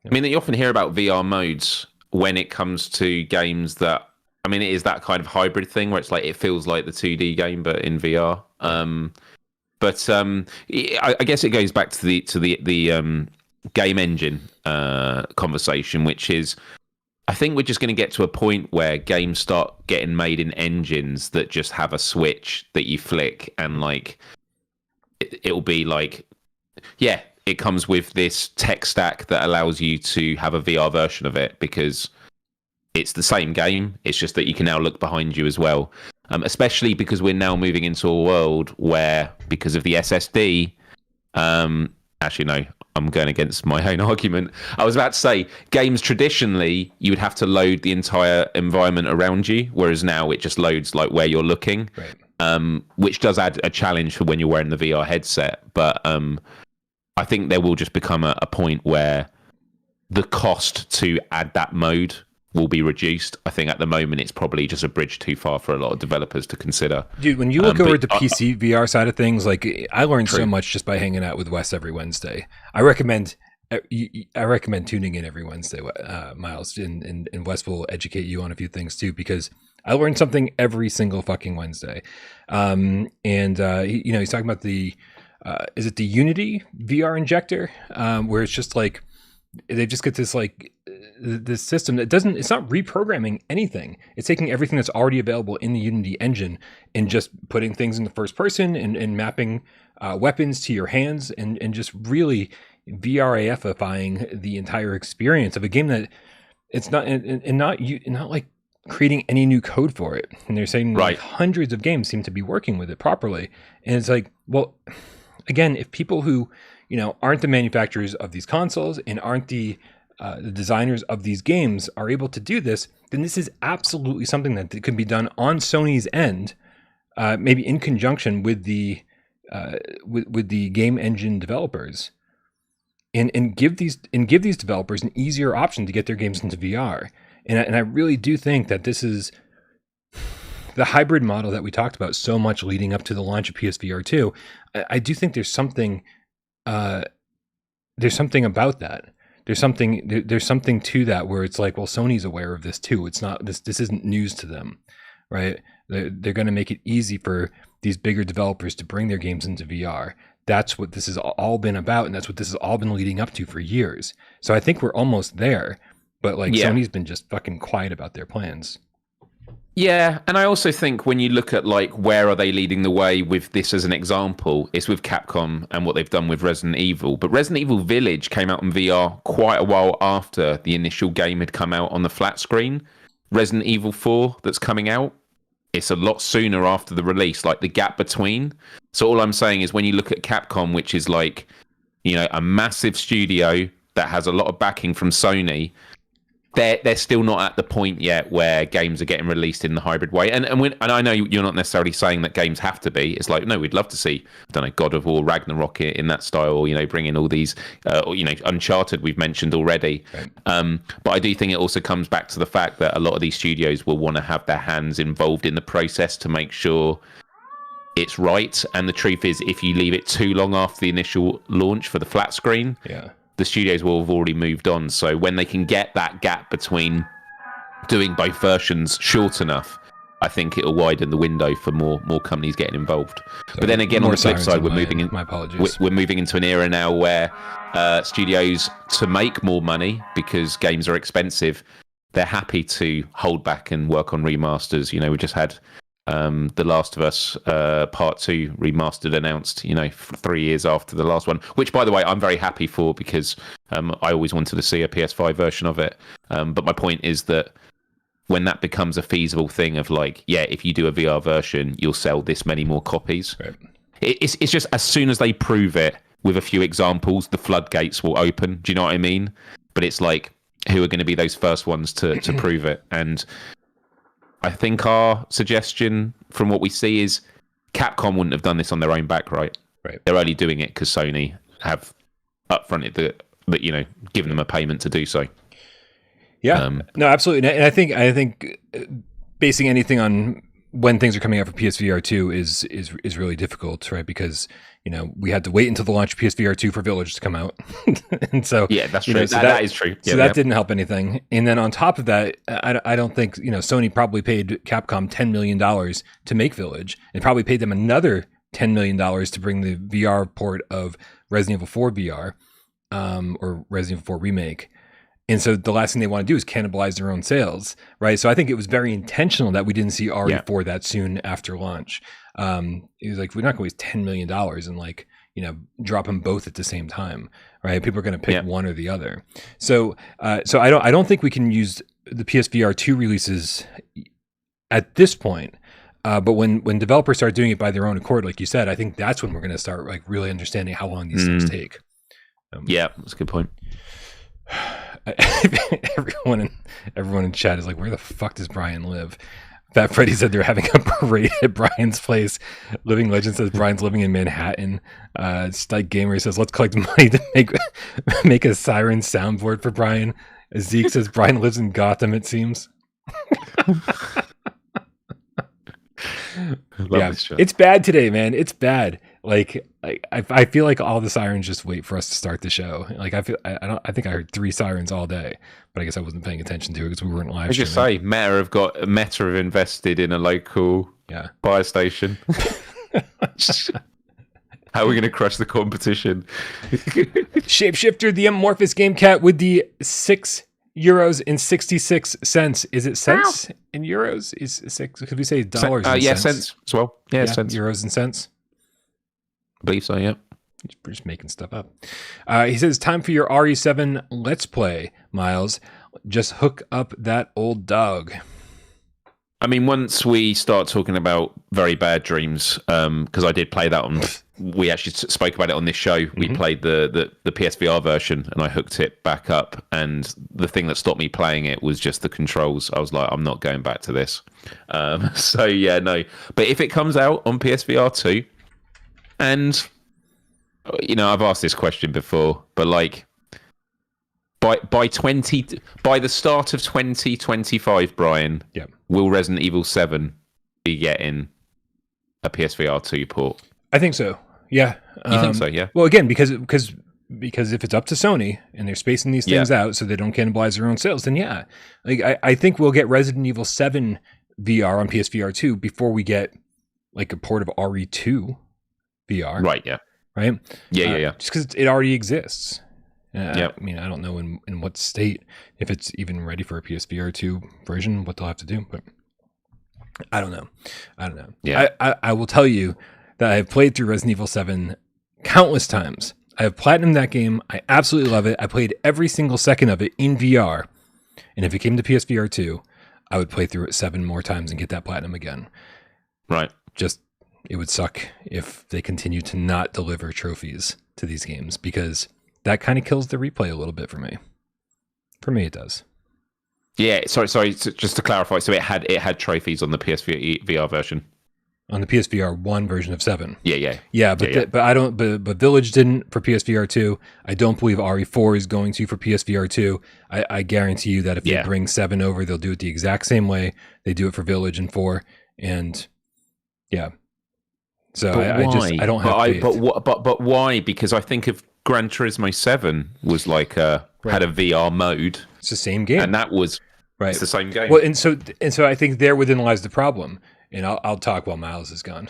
I mean, you often hear about VR modes when it comes to games that. I mean, it is that kind of hybrid thing where it's like it feels like the 2D game, but in VR. But I guess it goes back to the game engine conversation, which is I think we're just going to get to a point where games start getting made in engines that just have a switch that you flick, and like it'll be like, yeah, it comes with this tech stack that allows you to have a VR version of it, because it's the same game. It's just that you can now look behind you as well. Especially because we're now moving into a world where, because of the SSD, actually no, I'm going against my own argument. I was about to say, games traditionally, you would have to load the entire environment around you, whereas now it just loads like where you're looking, right. Which does add a challenge for when you're wearing the VR headset. But I think there will just become a point where the cost to add that mode will be reduced. I think at the moment it's probably just a bridge too far for a lot of developers to consider. Dude, when you look over at the PC VR side of things, like I learned so much just by hanging out with Wes every Wednesday. I recommend tuning in every Wednesday, Myles, and Wes will educate you on a few things too, because I learned something every single fucking Wednesday. He's talking about the is it the Unity VR injector, where it's just like they just get this like this system that it's not reprogramming anything. It's taking everything that's already available in the Unity engine and just putting things in the first person and mapping weapons to your hands and just really VRAFifying the entire experience of a game that it's not and not like creating any new code for it. And they're saying right. Like hundreds of games seem to be working with it properly. And it's like, well, again, if people who aren't the manufacturers of these consoles and aren't the designers of these games are able to do this, then this is absolutely something that could be done on Sony's end, maybe in conjunction with the game engine developers, and give these developers an easier option to get their games into VR. And I really do think that this is the hybrid model that we talked about so much leading up to the launch of PSVR2. I do think there's something about that. There's something to that where it's like, well, Sony's aware of this too. It's not this isn't news to them, right? They're going to make it easy for these bigger developers to bring their games into VR. That's what this has all been about, and that's what this has all been leading up to for years. So I think we're almost there, but like Sony's been just fucking quiet about their plans. Yeah, and I also think when you look at like where are they leading the way with this as an example, it's with Capcom and what they've done with Resident Evil. But Resident Evil Village came out in VR quite a while after the initial game had come out on the flat screen. Resident Evil 4 that's coming out, it's a lot sooner after the release, like the gap between. So all I'm saying is when you look at Capcom, which is like, a massive studio that has a lot of backing from Sony, they're still not at the point yet where games are getting released in the hybrid way. And I know you're not necessarily saying that games have to be. It's like, no, we'd love to see, I don't know, God of War, Ragnarok in that style, bringing all these, Uncharted we've mentioned already. Right. But I do think it also comes back to the fact that a lot of these studios will want to have their hands involved in the process to make sure it's right. And the truth is, if you leave it too long after the initial launch for the flat screen, the studios will have already moved on. So when they can get that gap between doing both versions short enough, I think it'll widen the window for more companies getting involved. But then again, on the flip side, we're moving into an era now where studios, to make more money because games are expensive, they're happy to hold back and work on remasters. We just had The Last of Us Part 2 remastered announced, 3 years after the last one, which, by the way, I'm very happy for because I always wanted to see a PS5 version of it. But my point is that when that becomes a feasible thing of like, if you do a VR version, you'll sell this many more copies. Right. It's just as soon as they prove it with a few examples, the floodgates will open. Do you know what I mean? But it's like, who are going to be those first ones to prove it? And I think our suggestion from what we see is Capcom wouldn't have done this on their own back, right? Right. They're only doing it because Sony have upfronted given them a payment to do so. Yeah, no, absolutely. And I think basing anything on when things are coming out for PSVR 2 is really difficult, right? Because we had to wait until the launch of PSVR 2 for Village to come out, and so that's true. That is true. So that didn't help anything. And then on top of that, I don't think Sony probably paid Capcom $10 million to make Village, and probably paid them another $10 million to bring the VR port of Resident Evil 4 VR, or Resident Evil 4 Remake. And so the last thing they want to do is cannibalize their own sales, right? So I think it was very intentional that we didn't see RE4 that soon after launch. It was like, we're not going to waste $10 million and like, drop them both at the same time, right? People are going to pick one or the other. So I don't think we can use the PSVR2 releases at this point. But when developers start doing it by their own accord, like you said, I think that's when we're going to start like really understanding how long these things take. That's a good point. Everyone in chat is like, where the fuck does Brian live? Fat Freddy said they're having a parade at Brian's place. Living Legend says Brian's living in Manhattan. Stike Gamer says, let's collect money to make a siren soundboard for Brian. Zeke says Brian lives in Gotham, it seems. It's bad today, man. It's bad. Like I feel like all the sirens just wait for us to start the show. Like I think I heard 3 sirens all day, but I guess I wasn't paying attention to it because we weren't live. I just say Meta have invested in a local fire station. How are we going to crush the competition? Shapeshifter, the Amorphous Game Cat with the €6.66. Is it cents in euros? Is 6? Could we say dollars? And cents? Cents as well. Yeah, cents. Euros and cents. I believe so. Yeah. We're just making stuff up. He says, time for your RE7 Let's Play, Miles. Just hook up that old dog. I mean, once we start talking about very bad dreams, because I did play that on. We actually spoke about it on this show. We played the PSVR version, and I hooked it back up. And the thing that stopped me playing it was just the controls. I was like, I'm not going back to this. So yeah, no. But if it comes out on PSVR2, and I've asked this question before, but like by the start of 2025, Brian, will Resident Evil 7 be getting a PSVR2 port? I think so. Yeah. You think so? Yeah. Well, again, because if it's up to Sony and they're spacing these things out so they don't cannibalize their own sales, then yeah. Like I think we'll get Resident Evil 7 VR on PSVR2 before we get like a port of RE2 VR. Right. Yeah. Right. Yeah. Just because it already exists. I mean, I don't know in what state, if it's even ready for a PSVR2 version, what they'll have to do, but I don't know. Yeah. I will tell you that I have played through Resident Evil 7 countless times. I have platinumed that game. I absolutely love it. I played every single second of it in VR. And if it came to PSVR 2, I would play through it 7 more times and get that platinum again. Right. Just, it would suck if they continue to not deliver trophies to these games, because that kind of kills the replay a little bit for me. For me, it does. Yeah, sorry. Just to clarify, so it had trophies on the PSVR version. On the PSVR 1 version of 7. Yeah. But I don't. But Village didn't for PSVR 2. I don't believe RE4 is going to for PSVR 2. I guarantee you that if they bring 7 over, they'll do it the exact same way they do it for Village and 4. And yeah. So I don't have faith. But why? Because I think if Gran Turismo 7 was like had a VR mode. It's the same game, and that was right. It's the same game. Well, and so I think there within lies the problem. And I'll talk while Miles is gone.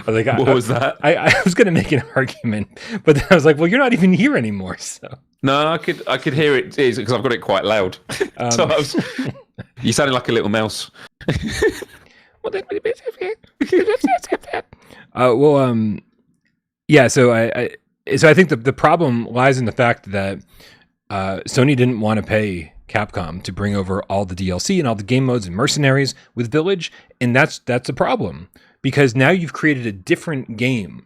What was that? I was going to make an argument, but then I was like, well, you're not even here anymore. So no, I could hear it because I've got it quite loud. You sounded like a little mouse. Yeah. So I think the problem lies in the fact that Sony didn't want to pay Capcom to bring over all the DLC and all the game modes and mercenaries with Village, and that's a problem, because now you've created a different game,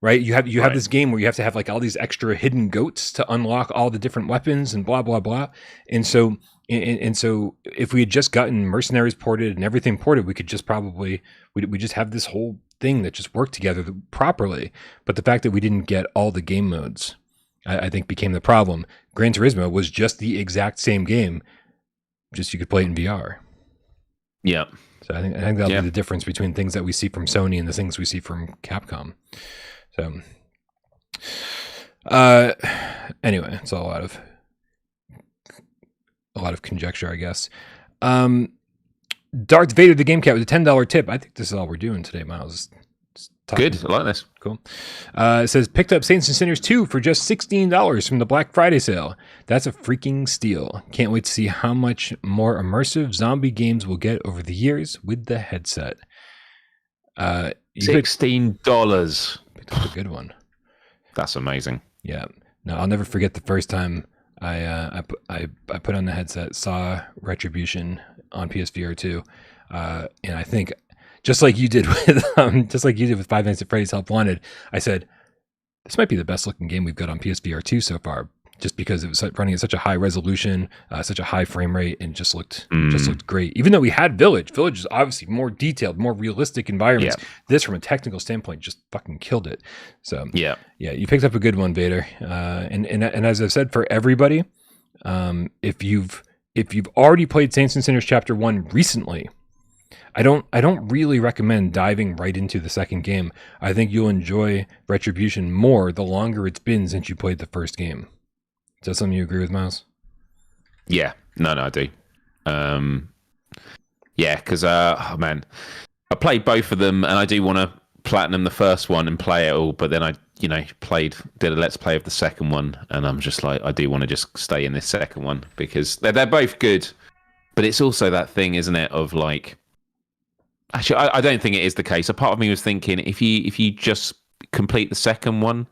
right? You have this game where you have to have like all these extra hidden goats to unlock all the different weapons and blah blah blah, and so if we had just gotten mercenaries ported and everything ported, we could just probably we just have this whole thing that just worked together properly. But the fact that we didn't get all the game modes, I think, became the problem. Gran Turismo was just the exact same game, just you could play it in VR. Yeah. So I think that'll be the difference between things that we see from Sony and the things we see from Capcom. So anyway, it's a lot of conjecture, I guess. Darth Vader, the Game Cat, with a $10 tip. I think this is all we're doing today, Miles. Good. I like this. Cool. It says, picked up Saints and Sinners 2 for just $16 from the Black Friday sale. That's a freaking steal. Can't wait to see how much more immersive zombie games will get over the years with the headset. $16. Picked up a good one. That's amazing. Yeah. No, I'll never forget the first time I put on the headset, saw Retribution on PSVR 2, and I think just like you did with Five Nights at Freddy's Help Wanted, I said this might be the best looking game we've got on PSVR 2 so far, just because it was running at such a high resolution, such a high frame rate, and just looked great. Even though we had Village is obviously more detailed, more realistic environments. Yeah. This, from a technical standpoint, just fucking killed it. So yeah, you picked up a good one, Vader. And as I've said, for everybody, if you've already played Saints and Sinners Chapter 1 recently, I don't really recommend diving right into the second game. I think you'll enjoy Retribution more the longer it's been since you played the first game. Is that something you agree with, Myles? Yeah. No, I do. Yeah, because, man, I played both of them, and I do want to platinum the first one and play it all, but then I, did a Let's Play of the second one, and I'm just like, I do want to just stay in this second one, because they're both good, but it's also that thing, isn't it, of like... Actually, I don't think it is the case. A part of me was thinking, if you just complete the second one,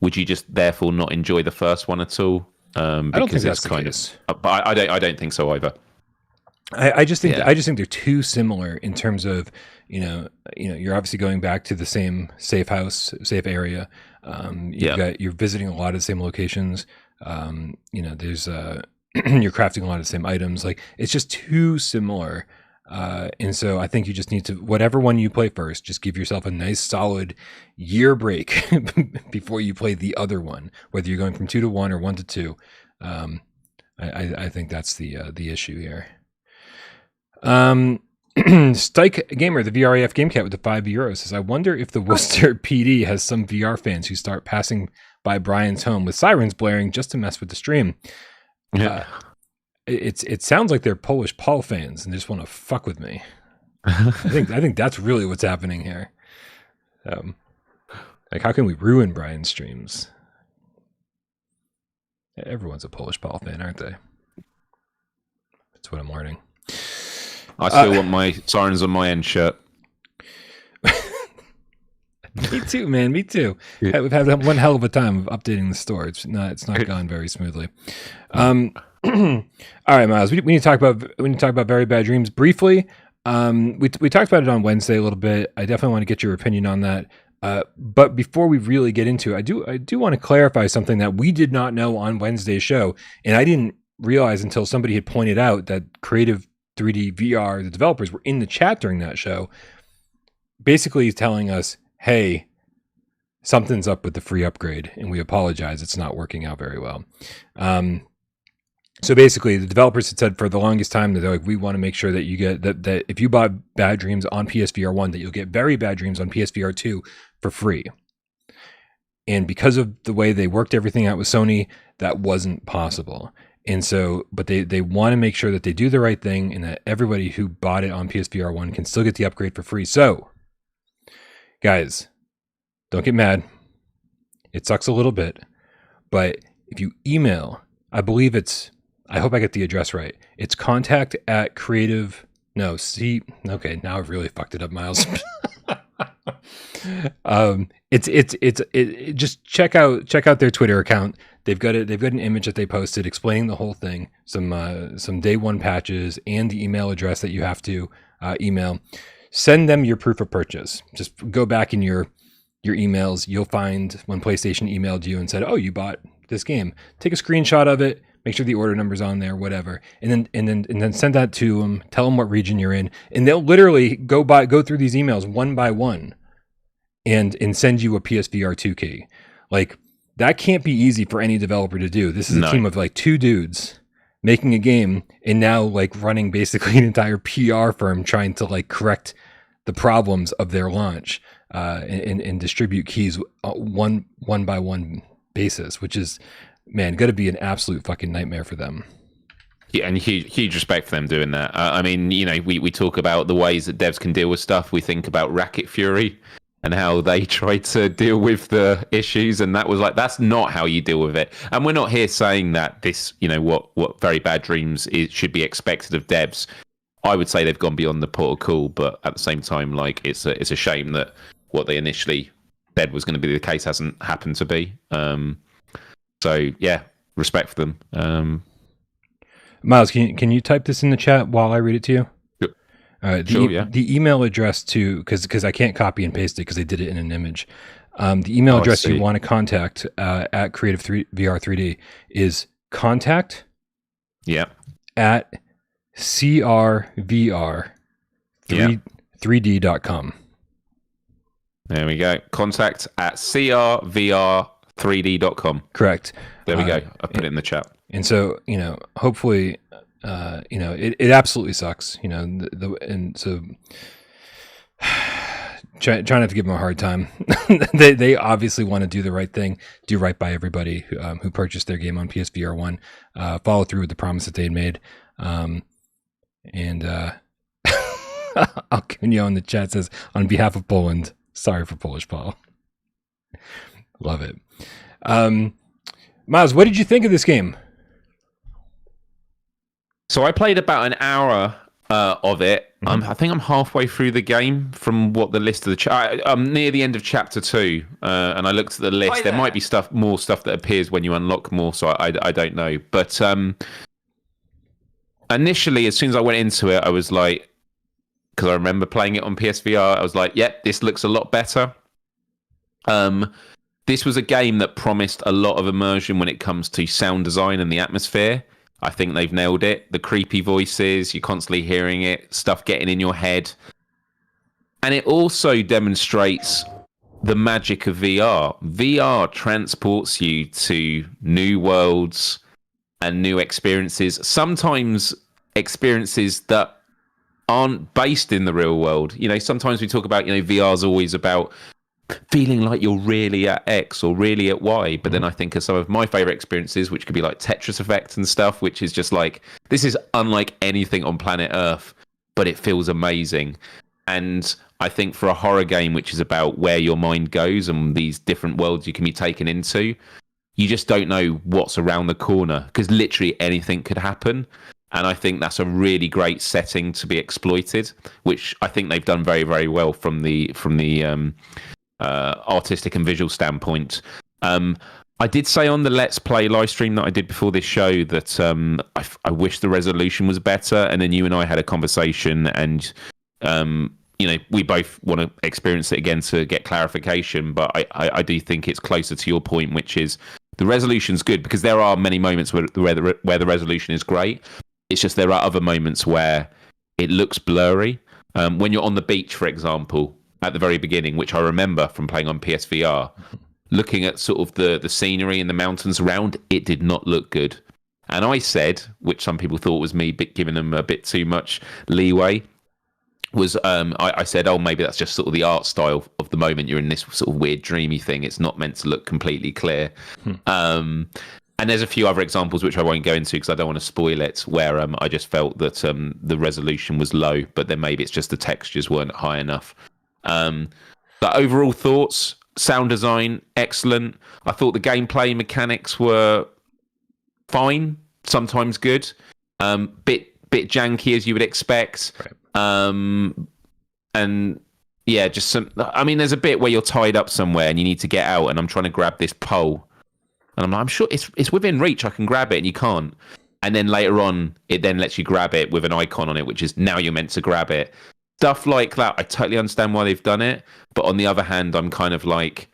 would you just therefore not enjoy the first one at all? I don't think that's kind of. But I don't think so either. I just think they're too similar in terms of you're obviously going back to the same safe area. You're visiting a lot of the same locations. There's you're crafting a lot of the same items. Like, it's just too similar. And so I think you just need to, whatever one you play first, just give yourself a nice solid year break before you play the other one, whether you're going from 2 to 1 or 1 to 2. I think that's the issue here. Stike Gamer, the VRAF Game Cat with the €5 says, I wonder if the Worcester PD has some VR fans who start passing by Brian's home with sirens blaring just to mess with the stream. It sounds like they're Polish Paul fans and just want to fuck with me. I think that's really what's happening here. Like, how can we ruin Brian's streams? Everyone's a Polish Paul fan, aren't they? That's what I'm learning. I still want my Sirens on My End shirt. Me too, man. Me too. Yeah. We've had one hell of a time of updating the store. It's not gone very smoothly. All right, Myles. We need to talk about Very Bad Dreams briefly. We talked about it on Wednesday a little bit. I definitely want to get your opinion on that. But before we really get into it, I do want to clarify something that we did not know on Wednesday's show, and I didn't realize until somebody had pointed out that Creative 3D VR, the developers, were in the chat during that show, basically telling us, "Hey, something's up with the free upgrade, and we apologize. It's not working out very well." So basically, the developers had said for the longest time that they're like, we want to make sure that you get that if you bought Bad Dreams on PSVR 1, that you'll get Very Bad Dreams on PSVR 2 for free. And because of the way they worked everything out with Sony, that wasn't possible. And so, but they want to make sure that they do the right thing and that everybody who bought it on PSVR 1 can still get the upgrade for free. So, guys, don't get mad. It sucks a little bit. But if you email, I hope I get the address right. It's contact@creative. No, see. Okay, now I've really fucked it up, Myles. Just check out their Twitter account. They've got an image that they posted explaining the whole thing, some day one patches, and the email address that you have to email. Send them your proof of purchase. Just go back in your emails. You'll find when PlayStation emailed you and said, "Oh, you bought this game." Take a screenshot of it. Make sure the order number's on there, whatever, and then send that to them. Tell them what region you're in, and they'll literally go through these emails one by one, and send you a PSVR 2 key. Like, that can't be easy for any developer to do. This is a team of like 2 dudes making a game, and now like running basically an entire PR firm trying to like correct the problems of their launch and distribute keys one by one basis, which is, man, got to be an absolute fucking nightmare for them. Yeah, and huge respect for them doing that. I mean, we talk about the ways that devs can deal with stuff. We think about Racket Fury and how they tried to deal with the issues, and that was like, that's not how you deal with it. And we're not here saying that this, what Very Bad Dreams should be expected of devs. I would say they've gone beyond the protocol, but at the same time, like it's a shame that what they initially said was going to be the case hasn't happened to be. So yeah, respect for them. Myles, can you type this in the chat while I read it to you? Sure, yeah. The email address because I can't copy and paste it because they did it in an image. The email address you want to contact at Creative VR 3D is contact. Yeah. At crvr3d.com. There we go. Contact at crvr3d.com. Correct. There we go. I put it in the chat. And so, hopefully, it absolutely sucks, and so try not to give them a hard time. they obviously want to do the right thing, do right by everybody who purchased their game on PSVR1, follow through with the promise that they had made. And Alcunio in the chat says, on behalf of Poland, sorry for Polish Paul. Love it. Myles, what did you think of this game? So I played about an hour of it. I think I'm halfway through the game from what the list of the I'm near the end of chapter 2, and I looked at the list. There might be more stuff that appears when you unlock more, so I don't know. But initially, as soon as I went into it, I was like, because I remember playing it on PSVR, I was like, yep, this looks a lot better. This was a game that promised a lot of immersion when it comes to sound design and the atmosphere. I think they've nailed it. The creepy voices, you're constantly hearing it, stuff getting in your head. And it also demonstrates the magic of VR. VR transports you to new worlds and new experiences, sometimes experiences that aren't based in the real world. Sometimes we talk about, VR's always about feeling like you're really at X or really at Y. But then I think of some of my favorite experiences, which could be like Tetris Effect and stuff, which is just like, this is unlike anything on planet Earth, but it feels amazing. And I think for a horror game, which is about where your mind goes and these different worlds you can be taken into, you just don't know what's around the corner because literally anything could happen. And I think that's a really great setting to be exploited, which I think they've done very, very well from the artistic and visual standpoint. I did say on the Let's Play live stream that I did before this show that I wish the resolution was better. And then you and I had a conversation, and we both want to experience it again to get clarification. But I do think it's closer to your point, which is the resolution's good because there are many moments where the resolution is great. It's just there are other moments where it looks blurry. When you're on the beach, for example, at the very beginning, which I remember from playing on PSVR, looking at sort of the scenery and the mountains around, it did not look good. And I said, which some people thought was me giving them a bit too much leeway, was I said, oh, maybe that's just sort of the art style of the moment. You're in this sort of weird dreamy thing. It's not meant to look completely clear. And there's a few other examples which I won't go into because I don't want to spoil it, where I just felt that the resolution was low, but then maybe it's just the textures weren't high enough. But overall thoughts, sound design, excellent. I thought the gameplay mechanics were fine, sometimes good. Bit janky as you would expect. Right. And yeah, just some. I mean, there's a bit where you're tied up somewhere and you need to get out, and I'm trying to grab this pole, and I'm like, I'm sure it's within reach. I can grab it, and you can't. And then later on, it then lets you grab it with an icon on it, which is now you're meant to grab it. Stuff like that, I totally understand why they've done it. But on the other hand, I'm kind of like,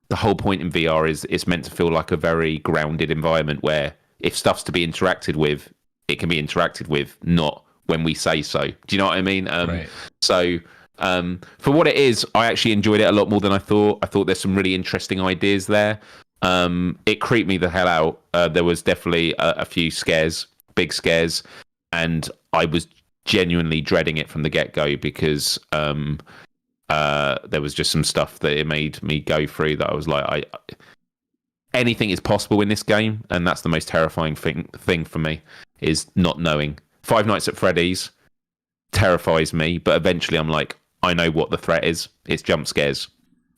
the whole point in VR is it's meant to feel like a very grounded environment where if stuff's to be interacted with, it can be interacted with, not when we say so. Do you know what I mean? Right. So for what it is, I actually enjoyed it a lot more than I thought. I thought there's some really interesting ideas there. It creeped me the hell out. There was definitely a few scares, big scares, and I was genuinely dreading it from the get-go because there was just some stuff that it made me go through that I was like, anything is possible in this game, and that's the most terrifying thing for me, is not knowing. Five Nights at Freddy's terrifies me, but eventually I'm like, I know what the threat is. It's jump scares.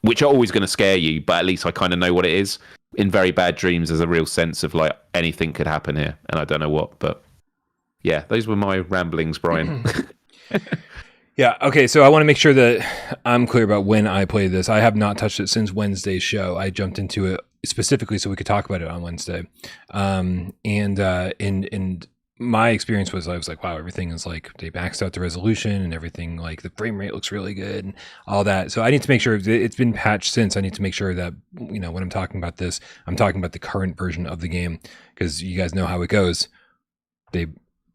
which are always going to scare you, but at least I kind of know what it is. In Very Bad Dreams, there's a real sense of like anything could happen here, and I don't know what. But yeah, those were my ramblings, Brian. Yeah, okay, so I want to make sure that I'm clear about when I played this. I have not touched it since Wednesday's show. I jumped into it specifically so we could talk about it on Wednesday. And my experience was, I was like, wow, everything is like, they maxed out the resolution and everything, like the frame rate looks really good and all that. So I need to make sure it's been patched since. I need to make sure that, you know, when I'm talking about this, I'm talking about the current version of the game, because you guys know how it goes.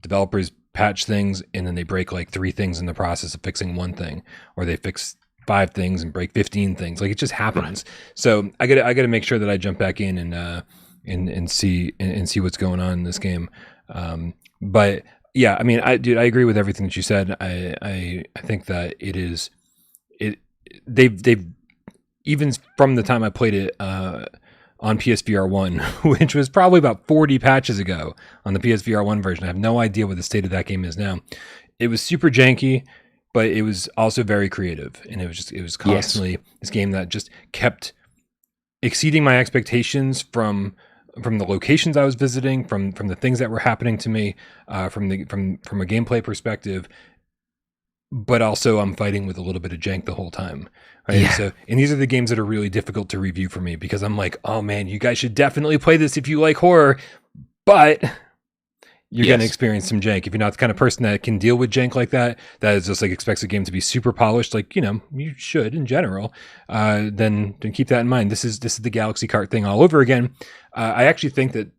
Developers patch things and then they break like 3 things in the process of fixing one thing, or they fix 5 things and break 15 things. Like, it just happens. So I gotta make sure that I jump back in and see what's going on in this game. But yeah, I mean, I agree with everything that you said. I think that they've even from the time I played it on PSVR1, which was probably about 40 patches ago on the PSVR1 version. I have no idea what the state of that game is now. It was super janky, but it was also very creative, and it was constantly this game that just kept exceeding my expectations from the locations I was visiting, from the things that were happening to me, from a gameplay perspective. But also I'm fighting with a little bit of jank the whole time. Right? Yeah. So, and these are the games that are really difficult to review for me, because I'm like, oh man, you guys should definitely play this if you like horror, but you're going to experience some jank. If you're not the kind of person that can deal with jank like that is just like expects a game to be super polished, like, you know, you should in general, then keep that in mind. This is the Galaxy Kart thing all over again. I actually think that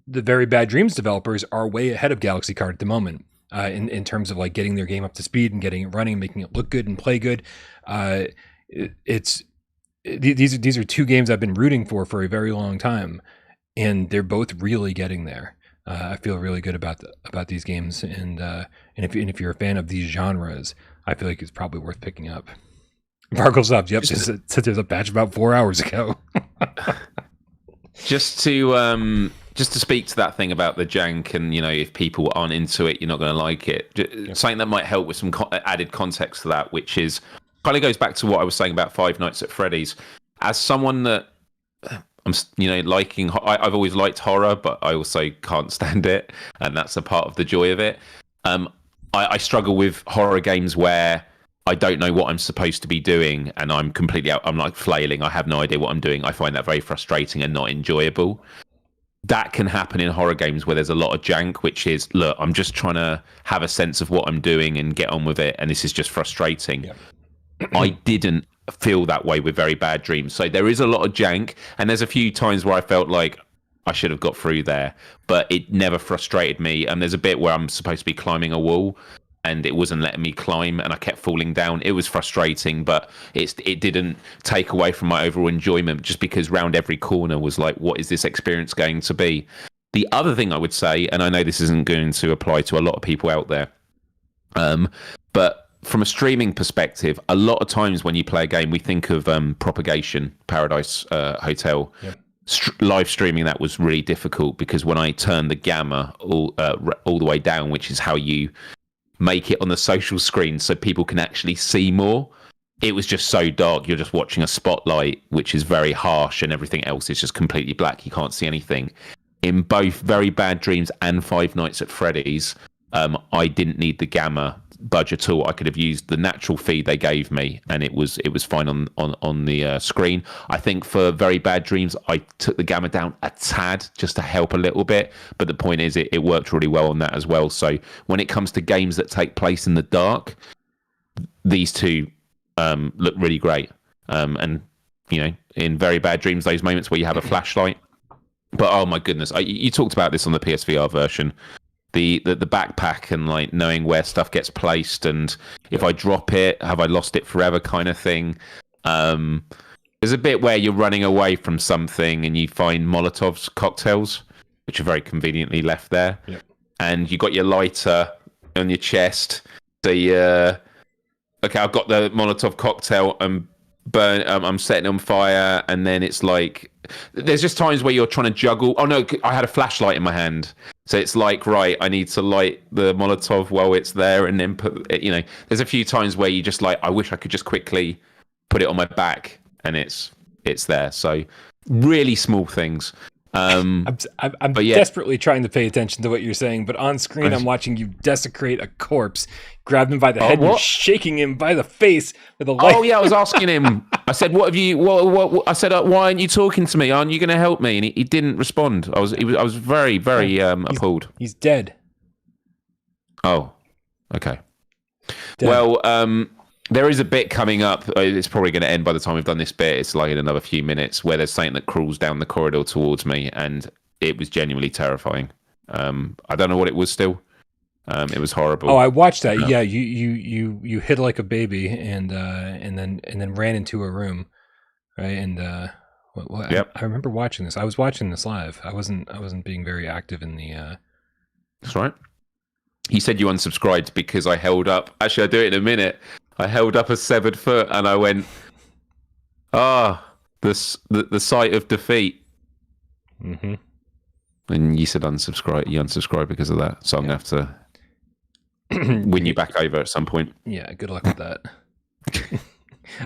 the Very Bad Dreams developers are way ahead of Galaxy Kart at the moment. In terms of like getting their game up to speed and getting it running and making it look good and play good. These are 2 games I've been rooting for a very long time, and they're both really getting there. I feel really good about these games, and if you're a fan of these genres, I feel like it's probably worth picking up. Varkle subs, yep, just said there's a patch about 4 hours ago. Just to speak to that thing about the jank, and you know, if people aren't into it, you're not going to like it. Something that might help with some added context to that, which is kind of goes back to what I was saying about Five Nights at Freddy's. As someone that I'm, you know, liking, I've always liked horror, but I also can't stand it, and that's a part of the joy of it. I struggle with horror games where I don't know what I'm supposed to be doing, and I'm completely out. I'm like flailing. I have no idea what I'm doing. I find that very frustrating and not enjoyable. That can happen in horror games where there's a lot of jank, which is, look, I'm just trying to have a sense of what I'm doing and get on with it, and this is just frustrating. Yeah. I didn't feel that way with Very Bad Dreams. So there is a lot of jank, and there's a few times where I felt like I should have got through there, but it never frustrated me. And there's a bit where I'm supposed to be climbing a wall, and it wasn't letting me climb, and I kept falling down. It was frustrating, but it didn't take away from my overall enjoyment, just because round every corner was like, what is this experience going to be? The other thing I would say, and I know this isn't going to apply to a lot of people out there, but from a streaming perspective, a lot of times when you play a game, we think of Propagation, Paradise Hotel. Yep. Live streaming that was really difficult, because when I turned the gamma all the way down, which is how you make it on the social screen so people can actually see more, it was just so dark. You're just watching a spotlight, which is very harsh, and everything else is just completely black. You can't see anything. In both Very Bad Dreams and Five Nights at Freddy's, I didn't need the gamma budge at all. I could have used the natural feed they gave me, and it was fine on the screen. I think for Very Bad Dreams, I took the gamma down a tad just to help a little bit, but the point is it worked really well on that as well. So when it comes to games that take place in the dark, these two look really great. And you know, in Very Bad Dreams, those moments where you have a flashlight, but oh my goodness, you talked about this on the PSVR version. The backpack, and like knowing where stuff gets placed, and if I drop it, have I lost it forever kind of thing. There's a bit where you're running away from something and you find Molotov's cocktails, which are very conveniently left there. Yep. And you got your lighter on your chest. So okay, I've got the Molotov cocktail and I'm setting it on fire, and then it's like there's just times where you're trying to juggle. Oh no, I had a flashlight in my hand, so it's like, right, I need to light the Molotov while it's there, and then put it, you know, there's a few times where you just like, I wish I could just quickly put it on my back and it's there. So really small things. I'm desperately trying to pay attention to what you're saying, but on screen I'm watching you desecrate a corpse, grab him by the head, and you're shaking him by the face with a light. Oh yeah, I was asking him. I said, "What have you? What?" I said, "Why aren't you talking to me? Aren't you going to help me?" And he didn't respond. I was very appalled. He's dead. Oh, okay. Dead. Well, there is a bit coming up. It's probably going to end by the time we've done this bit. It's like in another few minutes where there's something that crawls down the corridor towards me, and it was genuinely terrifying. I don't know what it was still. It was horrible. Oh, I watched that. Yeah, you hid like a baby, and then ran into a room, right? And Yep. I remember watching this. I was watching this live. I wasn't being very active in the. That's right. He said you unsubscribed because I held up. Actually, I'll do it in a minute. I held up a severed foot and I went, the sight of defeat. Mm-hmm. And you said unsubscribe. You unsubscribed because of that. So I'm going to have to win you back over at some point. Yeah, good luck with that.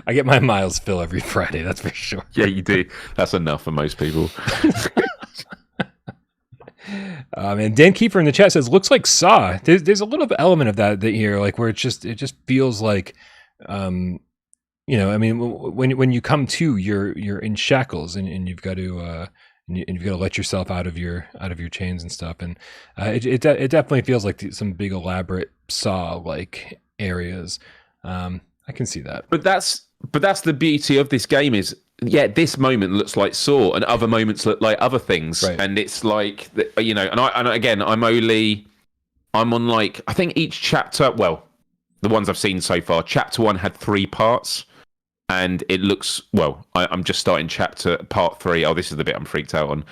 I get my Myles fill every Friday, that's for sure. Yeah, you do. That's enough for most people. And Dan Kiefer in the chat says, "Looks like Saw." There's a little element of that here, like where it just feels like, I mean, when you come to, you're in shackles and you've got to you've got to let yourself out of your chains and stuff, and it definitely feels like some big elaborate Saw like areas. I can see that, but that's the beauty of this game is. Yeah, this moment looks like Saw, and other moments look like other things, right. And it's like And again, I'm on like I think each chapter. Well, the ones I've seen so far, chapter 1 had 3 parts, and it looks well. I'm just starting part 3. Oh, this is the bit I'm freaked out on.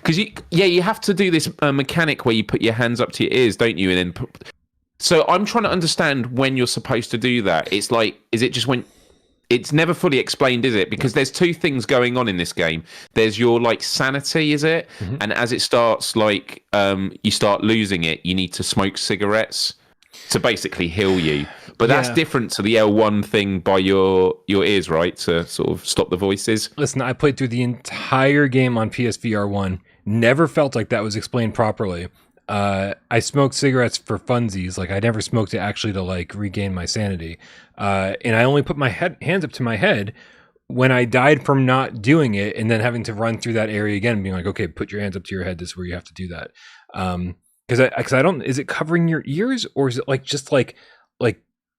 Because you have to do this mechanic where you put your hands up to your ears, don't you? And then so I'm trying to understand when you're supposed to do that. It's like, is it just when? It's never fully explained, is it? Because there's 2 things going on in this game. There's your like sanity, is it? Mm-hmm. And as it starts, like you start losing it, you need to smoke cigarettes to basically heal you. But that's different to the L1 thing by your ears, right? To sort of stop the voices. Listen, I played through the entire game on PSVR1. Never felt like that was explained properly. I smoked cigarettes for funsies. Like I never smoked it actually to like regain my sanity. And I only put my hands up to my head when I died from not doing it, and then having to run through that area again and being like, okay, put your hands up to your head. This is where you have to do that. Because I don't, is it covering your ears, or is it like just like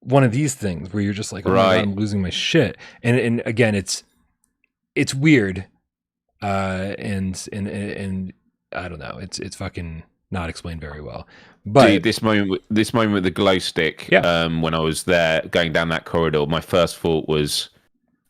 one of these things where you're just like, oh my God, I'm losing my shit. And again, it's weird. And I don't know. It's fucking not explained very well. But dude, this moment with the glow stick, when I was there going down that corridor, my first thought was,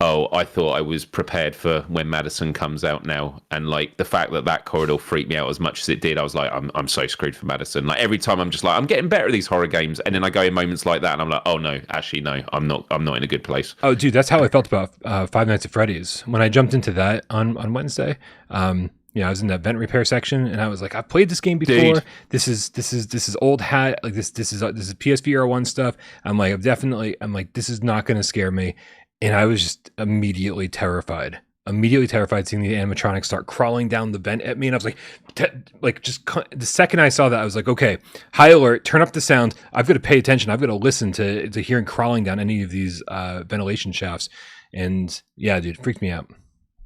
oh, I thought I was prepared for when Madison comes out now. And like the fact that corridor freaked me out as much as it did, I was like, I'm so screwed for Madison. Like every time I'm just like, I'm getting better at these horror games, and then I go in moments like that and I'm like, oh no, actually no, I'm not in a good place. Oh dude, that's how I felt about Five Nights at Freddy's when I jumped into that on Wednesday. I was in that vent repair section, and I was like, I've played this game before. Dude. This is old hat. Like this is PSVR1 stuff. I'm like, this is not going to scare me. And I was just immediately terrified seeing the animatronics start crawling down the vent at me. And I was like, the second I saw that, I was like, okay, high alert, turn up the sound. I've got to pay attention. I've got to listen to hearing crawling down any of these ventilation shafts. And yeah, dude, it freaked me out.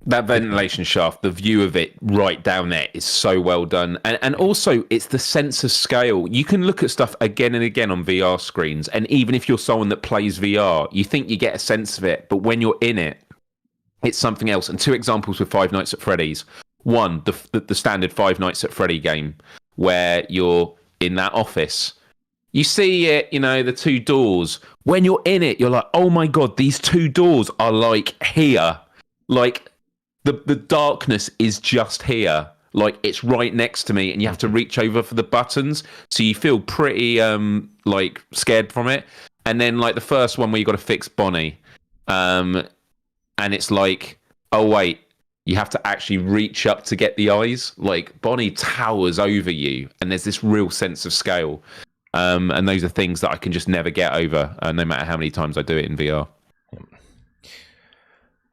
That ventilation shaft, the view of it right down there is so well done. And also, it's the sense of scale. You can look at stuff again and again on VR screens, and even if you're someone that plays VR, you think you get a sense of it, but when you're in it, it's something else. And 2 examples with Five Nights at Freddy's. One, the standard Five Nights at Freddy game, where you're in that office. You see it, the 2 doors. When you're in it, you're like, oh my God, these 2 doors are like here. Like, the darkness is just here, like it's right next to me, and you have to reach over for the buttons, so you feel pretty like scared from it. And then like the first one where you got to fix Bonnie, and it's like, oh wait, you have to actually reach up to get the eyes. Like Bonnie towers over you, and there's this real sense of scale. And those are things that I can just never get over, no matter how many times I do it in VR.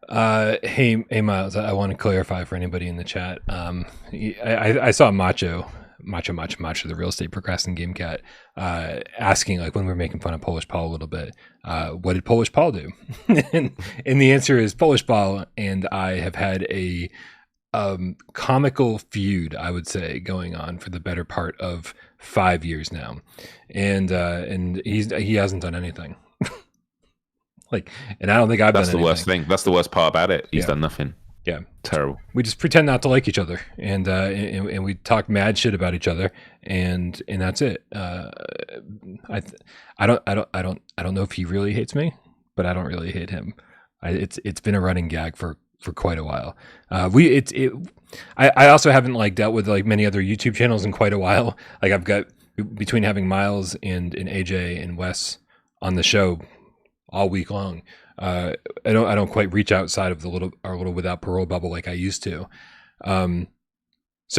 Hey, Miles. I want to clarify for anybody in the chat. I saw Macho, the real estate procrastinating game cat, asking like when we were making fun of Polish Paul a little bit, what did Polish Paul do? and the answer is Polish Paul and I have had a comical feud, I would say, going on for the better part of 5 years now, and he hasn't done anything. Like, and I don't think I've done anything. That's the worst thing. That's the worst part about it. He's done nothing. Yeah, terrible. We just pretend not to like each other, and we talk mad shit about each other, and that's it. I don't know if he really hates me, but I don't really hate him. It's been a running gag for quite a while. I also haven't like dealt with like many other YouTube channels in quite a while. Like I've got between having Miles and AJ and Wes on the show all week long. I don't quite reach outside of our little without parole bubble like I used to. So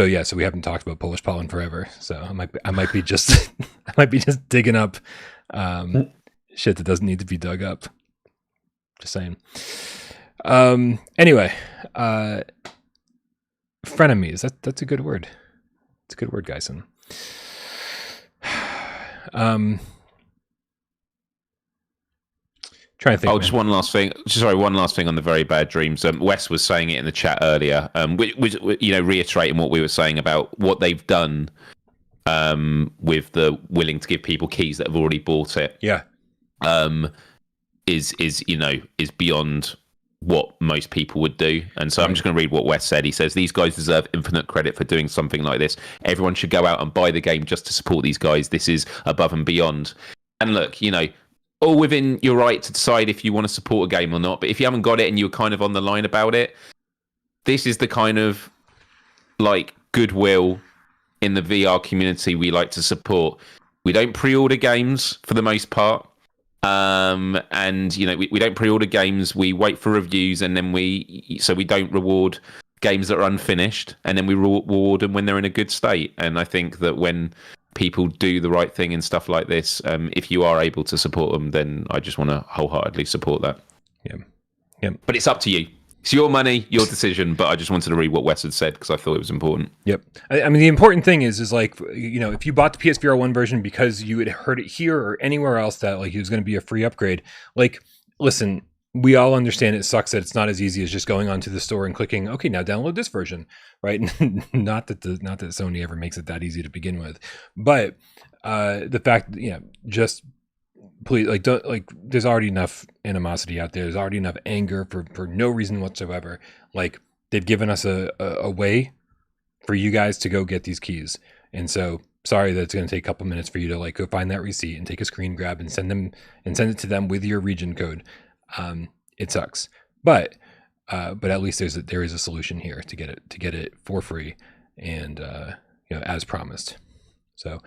we haven't talked about Polish Paul in forever. So I might be just I might be just digging up shit that doesn't need to be dug up. Just saying. Anyway, frenemies. That's a good word. It's a good word, Geisen. Trying to think. Oh, just one last thing. Sorry, one last thing on the very bad dreams. Wes was saying it in the chat earlier. Which reiterating what we were saying about what they've done with the willing to give people keys that have already bought it. Yeah. Is beyond what most people would do. And so I'm just going to read what Wes said. He says, these guys deserve infinite credit for doing something like this. Everyone should go out and buy the game just to support these guys. This is above and beyond. And look, all within your right to decide if you want to support a game or not. But if you haven't got it and you're kind of on the line about it, this is the kind of like goodwill in the VR community we like to support. We don't pre-order games for the most part. And we don't pre-order games. We wait for reviews, and then we don't reward games that are unfinished, and then we reward them when they're in a good state. And I think that when people do the right thing and stuff like this, if you are able to support them, then I just want to wholeheartedly support that. Yeah. But it's up to you. It's your money, your decision. But I just wanted to read what Wes had said because I thought it was important. Yep. I mean, the important thing is like, if you bought the PSVR1 version because you had heard it here or anywhere else that like it was going to be a free upgrade, like, listen, we all understand it sucks that it's not as easy as just going onto the store and clicking, okay, now download this version, right? not that Sony ever makes it that easy to begin with, but the fact that, just please, like, don't, like, there's already enough animosity out there. There's already enough anger for no reason whatsoever. Like, they've given us a way for you guys to go get these keys, and so sorry that it's going to take a couple minutes for you to like go find that receipt and take a screen grab and send it to them with your region code. It sucks, but at least there is a solution here to get it for free and as promised. So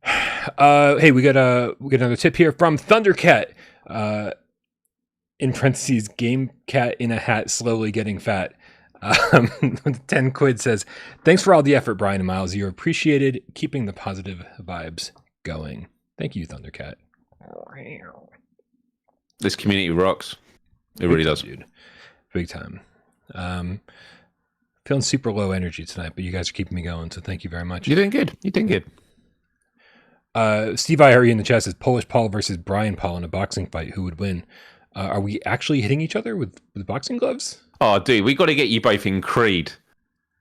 hey, we got another tip here from Thundercat, in parentheses, game cat in a hat slowly getting fat. 10 quid says, thanks for all the effort, Brian and Miles. You're appreciated, keeping the positive vibes going. Thank you, Thundercat. This community rocks. It really does, dude. Big time. Feeling super low energy tonight, but you guys are keeping me going, so thank you very much. You're doing good. Steve IRE in the chat says, Polish Paul versus Brian Paul in a boxing fight. Who would win? Are we actually hitting each other with boxing gloves? Oh, dude, we got to get you both in Creed.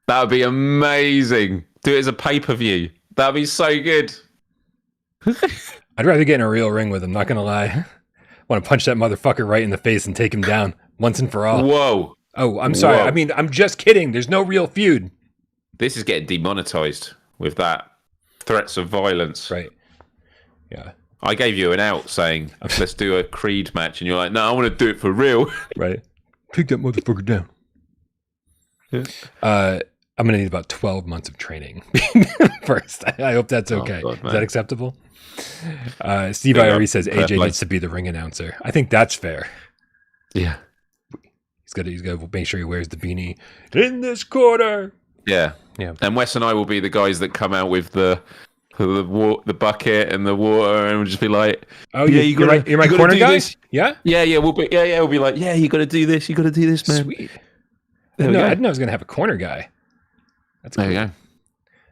That would be amazing. Do it as a pay-per-view. That would be so good. I'd rather get in a real ring with him, not going to lie. I want to punch that motherfucker right in the face and take him down once and for all. Whoa. Oh, I'm sorry. Whoa. I mean, I'm just kidding. There's no real feud. This is getting demonetized with that. Threats of violence. Right. Yeah. I gave you an out saying, let's do a Creed match. And you're like, no, I want to do it for real. Right. Take that motherfucker down. Yeah. I'm going to need about 12 months of training first. I hope that's okay. Oh, God, is that acceptable? Steve IRE says AJ needs to be the ring announcer. I think that's fair. Yeah. He's got to make sure he wears the beanie in this corner. Yeah. Yeah. And Wes and I will be the guys that come out with the the bucket and the water, and we'll just be like, "Oh yeah, you're my corner guy." This. Yeah, we'll be like, "Yeah, you got to do this. You got to do this, man." Sweet. I didn't know I was gonna have a corner guy. That's cool. There you go.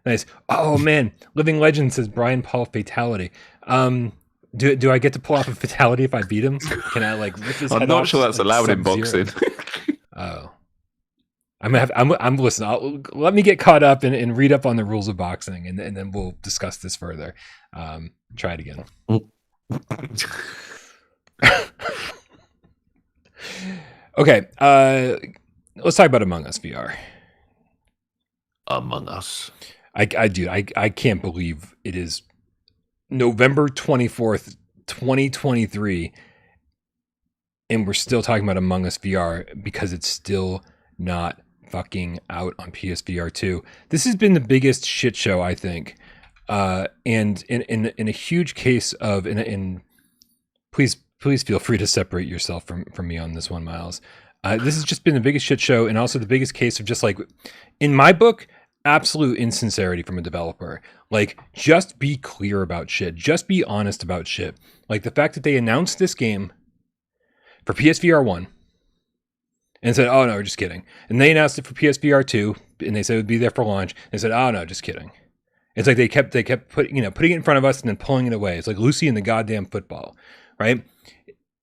Nice. Oh man, Living Legend says Brian Paul fatality. Do I get to pull off a fatality if I beat him? Can I like rip his head off? I'm not sure that's allowed in boxing. Oh, I'm listening. Let me get caught up and read up on the rules of boxing, and then we'll discuss this further. Try it again. Okay. Let's talk about Among Us VR. Among Us. I can't believe it is November 24th, 2023, and we're still talking about Among Us VR because it's still not fucking out on PSVR2. This has been the biggest shit show, I think. And in a huge case of please feel free to separate yourself from me on this one, Myles. This has just been the biggest shit show, and also the biggest case of just like, in my book, absolute insincerity from a developer. Like, just be clear about shit. Just be honest about shit. Like the fact that they announced this game for PSVR 1 and said, "Oh no, we're just kidding." And they announced it for PSVR 2 and they said it would be there for launch. And they said, "Oh no, just kidding." It's like they kept putting it in front of us and then pulling it away. It's like Lucy in the goddamn football, right?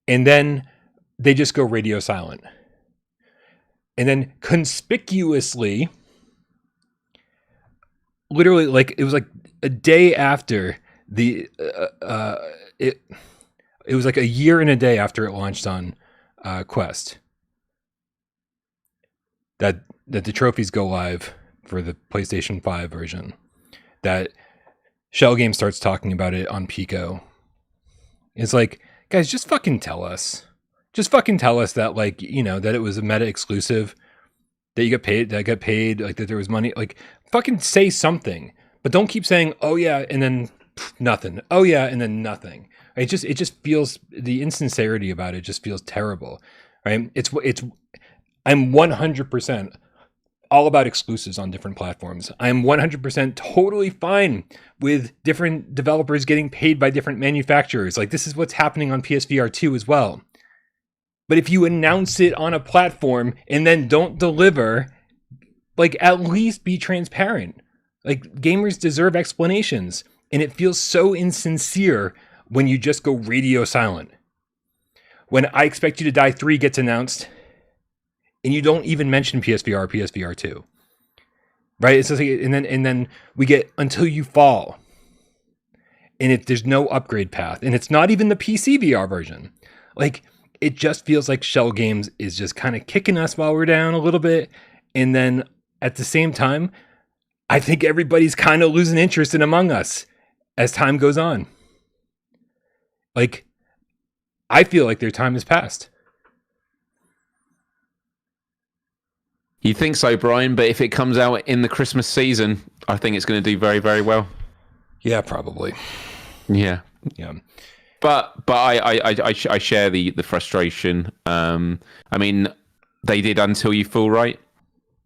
And then they just go radio silent. And then conspicuously, literally, like it was like a day after it was like a year and a day after it launched on Quest that the trophies go live for the PlayStation 5 version. That Schell Game starts talking about it on Pico. It's like, guys, just fucking tell us. Just fucking tell us that, like, you know, that it was a meta exclusive, that you got paid, like that there was money. Like, fucking say something. But don't keep saying, "Oh yeah," and then nothing. "Oh yeah," and then nothing. It just feels, the insincerity about it just feels terrible, right? I'm 100% all about exclusives on different platforms. I'm 100% totally fine with different developers getting paid by different manufacturers. Like, this is what's happening on PSVR 2 as well. But if you announce it on a platform and then don't deliver, like, at least be transparent. Like, gamers deserve explanations. And it feels so insincere when you just go radio silent. When I Expect You to Die 3 gets announced, and you don't even mention PSVR or PSVR 2. Right? It's just like, and then we get Until You Fall. And there's no upgrade path. And it's not even the PC VR version. Like, it just feels like Schell Games is just kind of kicking us while we're down a little bit. And then at the same time, I think everybody's kind of losing interest in Among Us as time goes on. Like, I feel like their time has passed. You think so, Brian? But if it comes out in the Christmas season, I think it's going to do very, very well. Yeah, probably. Yeah. But I share the frustration. I mean, they did Until You Fall, right?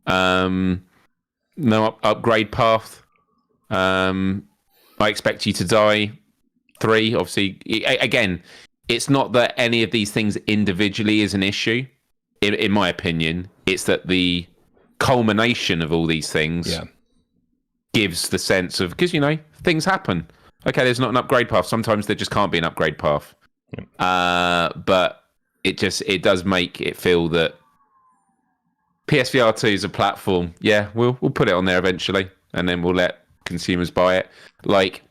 No upgrade path. I Expect You to Die 3. Obviously, again, it's not that any of these things individually is an issue. In my opinion, it's that the culmination of all these things gives the sense of, because, you know, things happen. Okay, there's not an upgrade path. Sometimes there just can't be an upgrade path. But it does make it feel that PSVR 2 is a platform. Yeah, we'll put it on there eventually, and then we'll let consumers buy it. Like,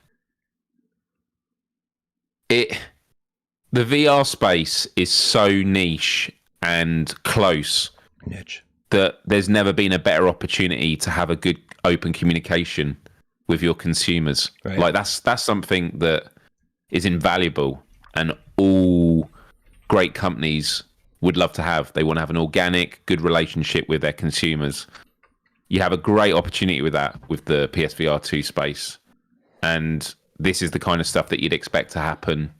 the VR space is so niche and close that there's never been a better opportunity to have a good open communication with your consumers. Right. Like, that's something that is invaluable, and all great companies would love to have. They want to have an organic, good relationship with their consumers. You have a great opportunity with that, with the PSVR 2 space. And this is the kind of stuff that you'd expect to happen,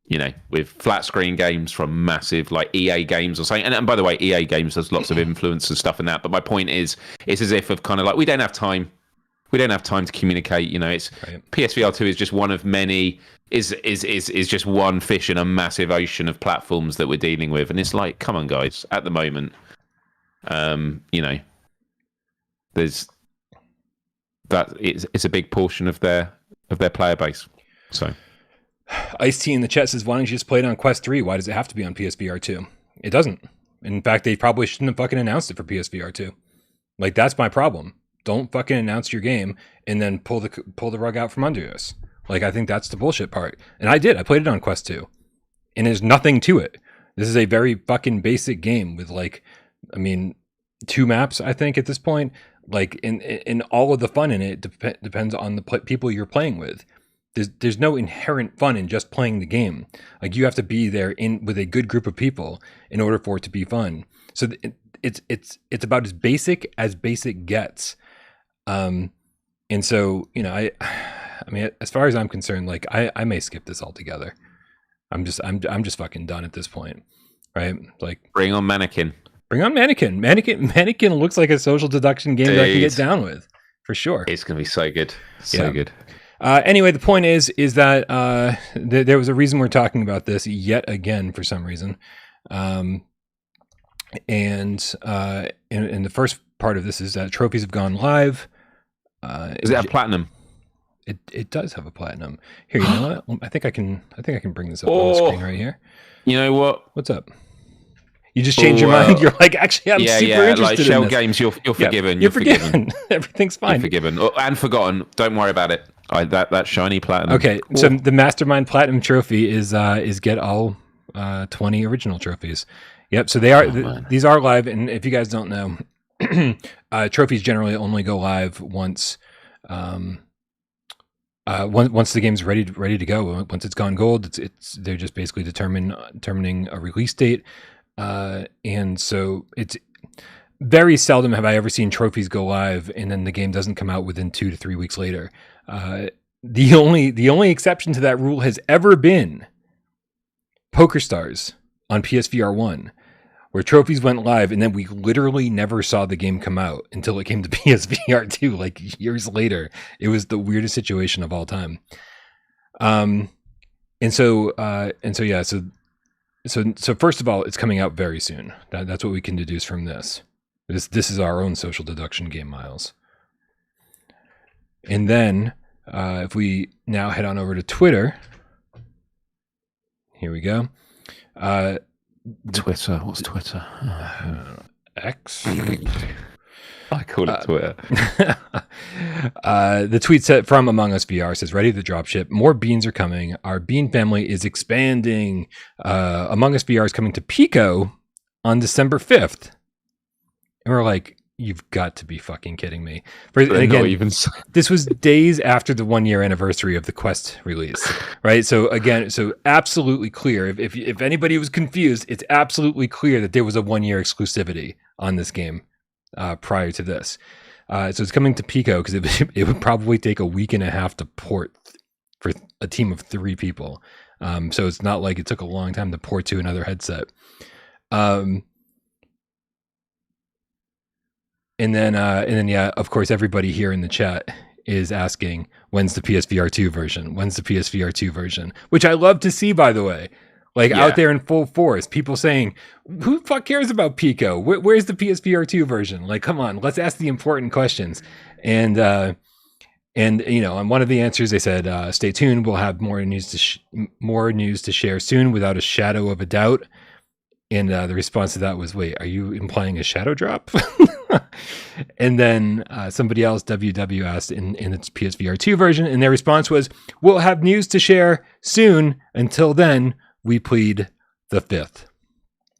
you know, with flat screen games from massive, like, EA games or something. And by the way, EA games, there's lots of influence and stuff in that. But my point is, it's as if of kind of like, we don't have time. we don't have time to communicate. You know, it's Right. PSVR2 is just one of many. Is just one fish in a massive ocean of platforms that we're dealing with, and it's like, come on, guys. At the moment, you know, there's that it's a big portion of their player base. So, Ice-T in the chat says, why don't you just play it on Quest 3? Why does it have to be on PSVR 2? It doesn't. In fact, they probably shouldn't have fucking announced it for PSVR 2. Like, that's my problem. Don't fucking announce your game and then pull the rug out from under us. Like, I think that's the bullshit part. And I did. I played it on Quest 2. And there's nothing to it. This is a very fucking basic game with, like, I mean, 2 maps, I think, at this point. Like, in all of the fun in it depends on the people you're playing with. There's no inherent fun in just playing the game. Like, you have to be there with a good group of people in order for it to be fun. So it's about as basic gets. And so, you know, I mean, as far as I'm concerned, like, I may skip this altogether. I'm just fucking done at this point, right? Like, bring on Mannequin. Bring on Mannequin. Mannequin looks like a social deduction game that I can get down with, for sure. It's gonna be so good, so good. Anyway, the point is that there was a reason we're talking about this yet again for some reason. And in the first part of this is that trophies have gone live. Does it have platinum? It does have a platinum. Here, you know what? I think I can bring this up on the screen right here. You know what? What's up? You just changed your mind. You're like, actually, I'm super interested like in Schell this. Games, you're forgiven. You're forgiven. Everything's fine. You're forgiven and forgotten. Don't worry about it. That shiny platinum. Okay, so the Mastermind Platinum Trophy is get all 20 original trophies. Yep. So they are these are live, and if you guys don't know, trophies generally only go live once the game's ready to go. Once it's gone gold, they're just basically determining a release date, and so it's very seldom have I ever seen trophies go live and then the game doesn't come out within 2 to 3 weeks later. The only exception to that rule has ever been Poker Stars on PSVR1, where trophies went live and then we literally never saw the game come out until it came to PSVR2, like years later. It was the weirdest situation of all time. So first of all, it's coming out very soon. That's what we can deduce from this. This is our own social deduction game, Miles. And then if we now head on over to Twitter, here we go. Twitter. What's Twitter? X. I call it Twitter. The tweet set from Among Us VR says, ready to dropship. More beans are coming. Our bean family is expanding. Among Us VR is coming to Pico on December 5th. And we're like, you've got to be fucking kidding me. And again, this was days after the 1-year anniversary of the Quest release, right? So again, absolutely clear. If anybody was confused, it's absolutely clear that there was a 1-year exclusivity on this game prior to this. So it's coming to Pico because it would probably take a week and a half to port for a team of 3 people. So it's not like it took a long time to port to another headset. And then, yeah, of course, everybody here in the chat is asking, when's the PSVR2 version? When's the PSVR2 version? Which I love to see, by the way. Like, out there in full force, people saying, who the fuck cares about Pico? Where's the PSVR2 version? Like, come on, let's ask the important questions. And you know, on one of the answers, they said, stay tuned. We'll have more news to share soon without a shadow of a doubt. And the response to that was, wait, are you implying a shadow drop? And then somebody else, WW, asked in its PSVR2 version, and their response was, we'll have news to share soon. Until then, we plead the 5th.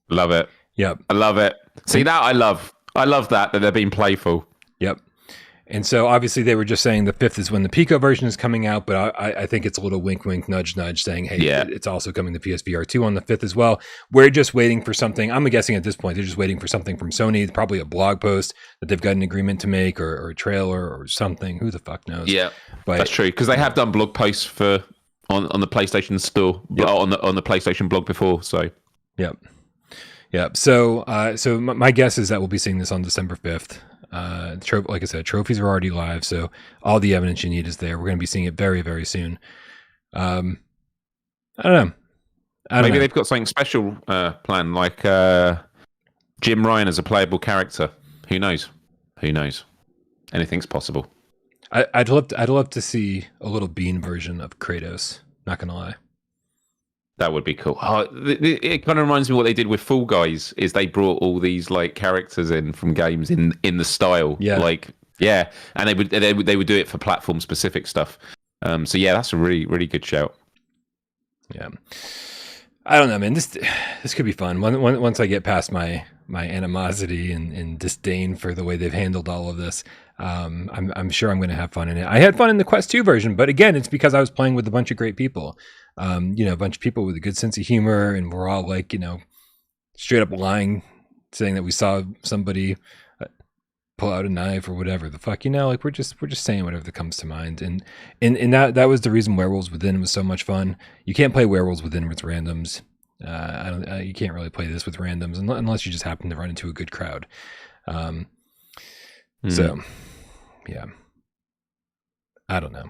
Love it. Yep. I love it. See, that I love. I love that they're being playful. Yep. And so obviously they were just saying the 5th is when the Pico version is coming out, but I think it's a little wink, wink, nudge, nudge saying, hey, it's also coming to PSVR 2 on the 5th as well. We're just waiting for something. I'm guessing at this point, they're just waiting for something from Sony, probably a blog post that they've got an agreement to make or a trailer or something. Who the fuck knows? Yeah, but that's true. Because they have done blog posts on the PlayStation store, on the PlayStation blog before. So, Yep. So my guess is that we'll be seeing this on December 5th. Like I said, trophies are already live, so all the evidence you need is there. We're going to be seeing it very, very soon. I don't know. Maybe they've got something special planned, like Jim Ryan as a playable character. Who knows? Who knows? Anything's possible. I'd love to see a little bean version of Kratos. Not gonna lie. That would be cool. Oh, it kind of reminds me of what they did with Fall Guys. Is they brought all these like characters in from games in the style. Yeah. And they would do it for platform specific stuff. So yeah, that's a really, really good shout. Yeah. I don't know, man. This could be fun. Once I get past my animosity and disdain for the way they've handled all of this, I'm sure I'm going to have fun in it. I had fun in the Quest 2 version, but again, it's because I was playing with a bunch of great people. A bunch of people with a good sense of humor, and we're all like, straight up lying, saying that we saw somebody pull out a knife or whatever the fuck, like we're just saying whatever that comes to mind. And that was the reason Werewolves Within was so much fun. You can't play Werewolves Within with randoms. You can't really play this with randoms unless you just happen to run into a good crowd. So yeah, I don't know.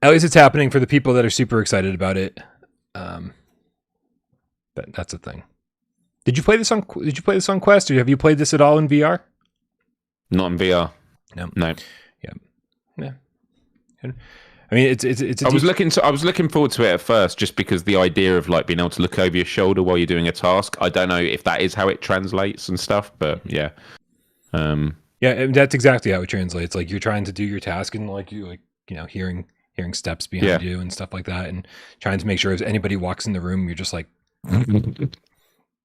At least it's happening for the people that are super excited about it. That's a thing. Did you play this on Quest, or have you played this at all in VR? Not in VR. No. Yeah. I mean, it's. I was looking forward to it at first, just because the idea of like being able to look over your shoulder while you're doing a task. I don't know if that is how it translates and stuff, but yeah. Yeah, and that's exactly how it translates. Like you're trying to do your task, and like you hearing steps behind you and stuff like that, and trying to make sure if anybody walks in the room, you're just like.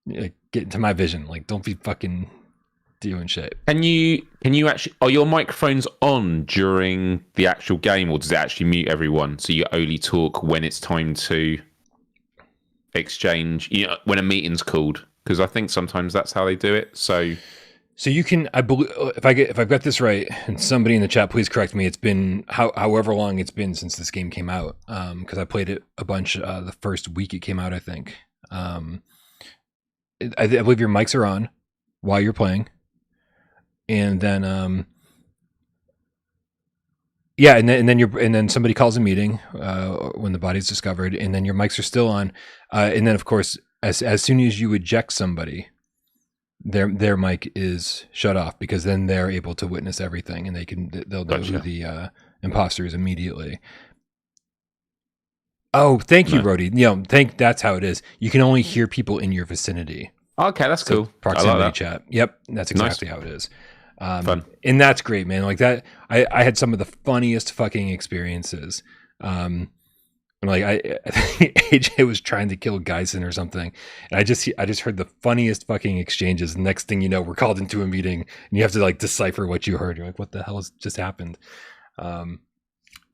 Get into my vision. Like, don't be fucking doing shit. Can you actually? Are your microphones on during the actual game, or does it actually mute everyone? So you only talk when it's time to exchange. When a meeting's called, because I think sometimes that's how they do it. So you can. I believe if I've got this right, and somebody in the chat, please correct me. It's been however long it's been since this game came out. Because I played it a bunch the first week it came out, I think. I believe your mics are on while you're playing, and then and then somebody calls a meeting when the body's discovered, and then your mics are still on, and then of course as soon as you eject somebody, their mic is shut off, because then they're able to witness everything, and they'll know who the imposter is immediately. Oh, thank you, Rody. That's how it is. You can only hear people in your vicinity. Okay, that's cool. Proximity chat. Yep, that's exactly how it is. Fun. And that's great, man. Like that, I had some of the funniest fucking experiences. I think AJ was trying to kill Geisen or something, and I just heard the funniest fucking exchanges. Next thing you know, we're called into a meeting, and you have to like decipher what you heard. You're like, what the hell has just happened?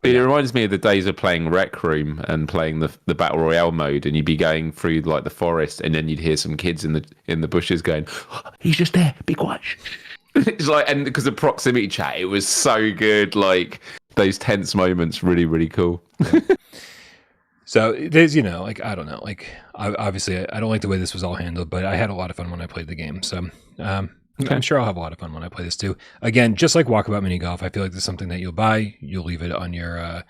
It reminds me of the days of playing Rec Room and playing the Battle Royale mode, and you'd be going through like the forest, and then you'd hear some kids in the bushes going, oh, "He's just there, be quiet." It's like, and because of proximity chat, it was so good. Like those tense moments, really, really cool. Yeah. So there's, like I don't know, like obviously I don't like the way this was all handled, but I had a lot of fun when I played the game. So Okay. I'm sure I'll have a lot of fun when I play this too. Again, just like Walkabout Mini Golf, I feel like this is something that you'll buy. You'll leave it on your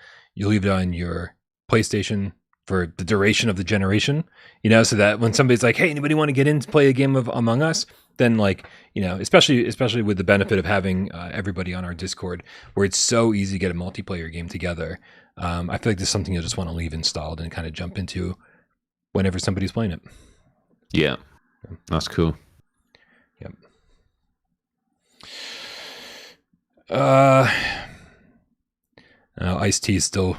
PlayStation for the duration of the generation. So that when somebody's like, "Hey, anybody want to get in to play a game of Among Us?" Then especially with the benefit of having everybody on our Discord, where it's so easy to get a multiplayer game together. I feel like this is something you'll just want to leave installed and kind of jump into whenever somebody's playing it. Yeah, that's cool. Yep. Ice-T is still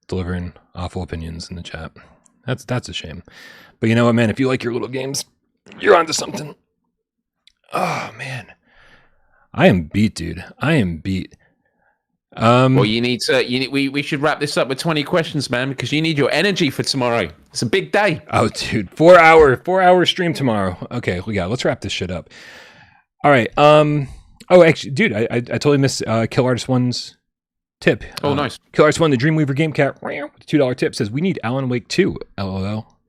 delivering awful opinions in the chat. That's a shame. But you know what, man? If you like your little games, you're onto something. Oh man, I am beat, dude. I am beat. Well, we should wrap this up with 20 questions, man, because you need your energy for tomorrow. It's a big day. Oh, dude, 4-hour stream tomorrow. Okay, let's wrap this shit up. All right. Oh, actually, dude, I totally missed Kill Artist 1's tip. Oh, nice. Kill Artist 1, the Dreamweaver Game Cat, with a $2 tip says, "We need Alan Wake 2, LOL."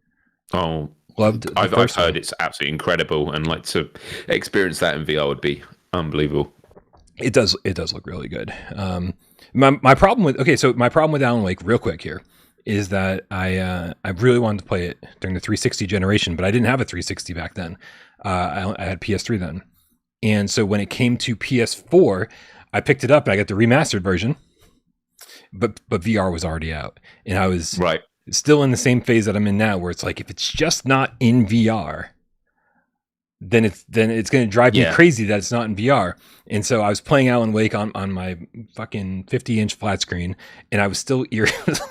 Oh, Loved the I've first heard one. it's absolutely incredible, and like to experience that in VR would be unbelievable. It does look really good. My problem with Alan Wake, real quick here, is that I really wanted to play it during the 360 generation, but I didn't have a 360 back then. I had PS3 then, and so when it came to PS4, I picked it up and I got the remastered version, but VR was already out, and I was Right. still in the same phase that I'm in now, where it's like if it's just not in VR, then it's going to drive me crazy that it's not in VR. And so I was playing Alan Wake on my fucking 50-inch flat screen, and I was still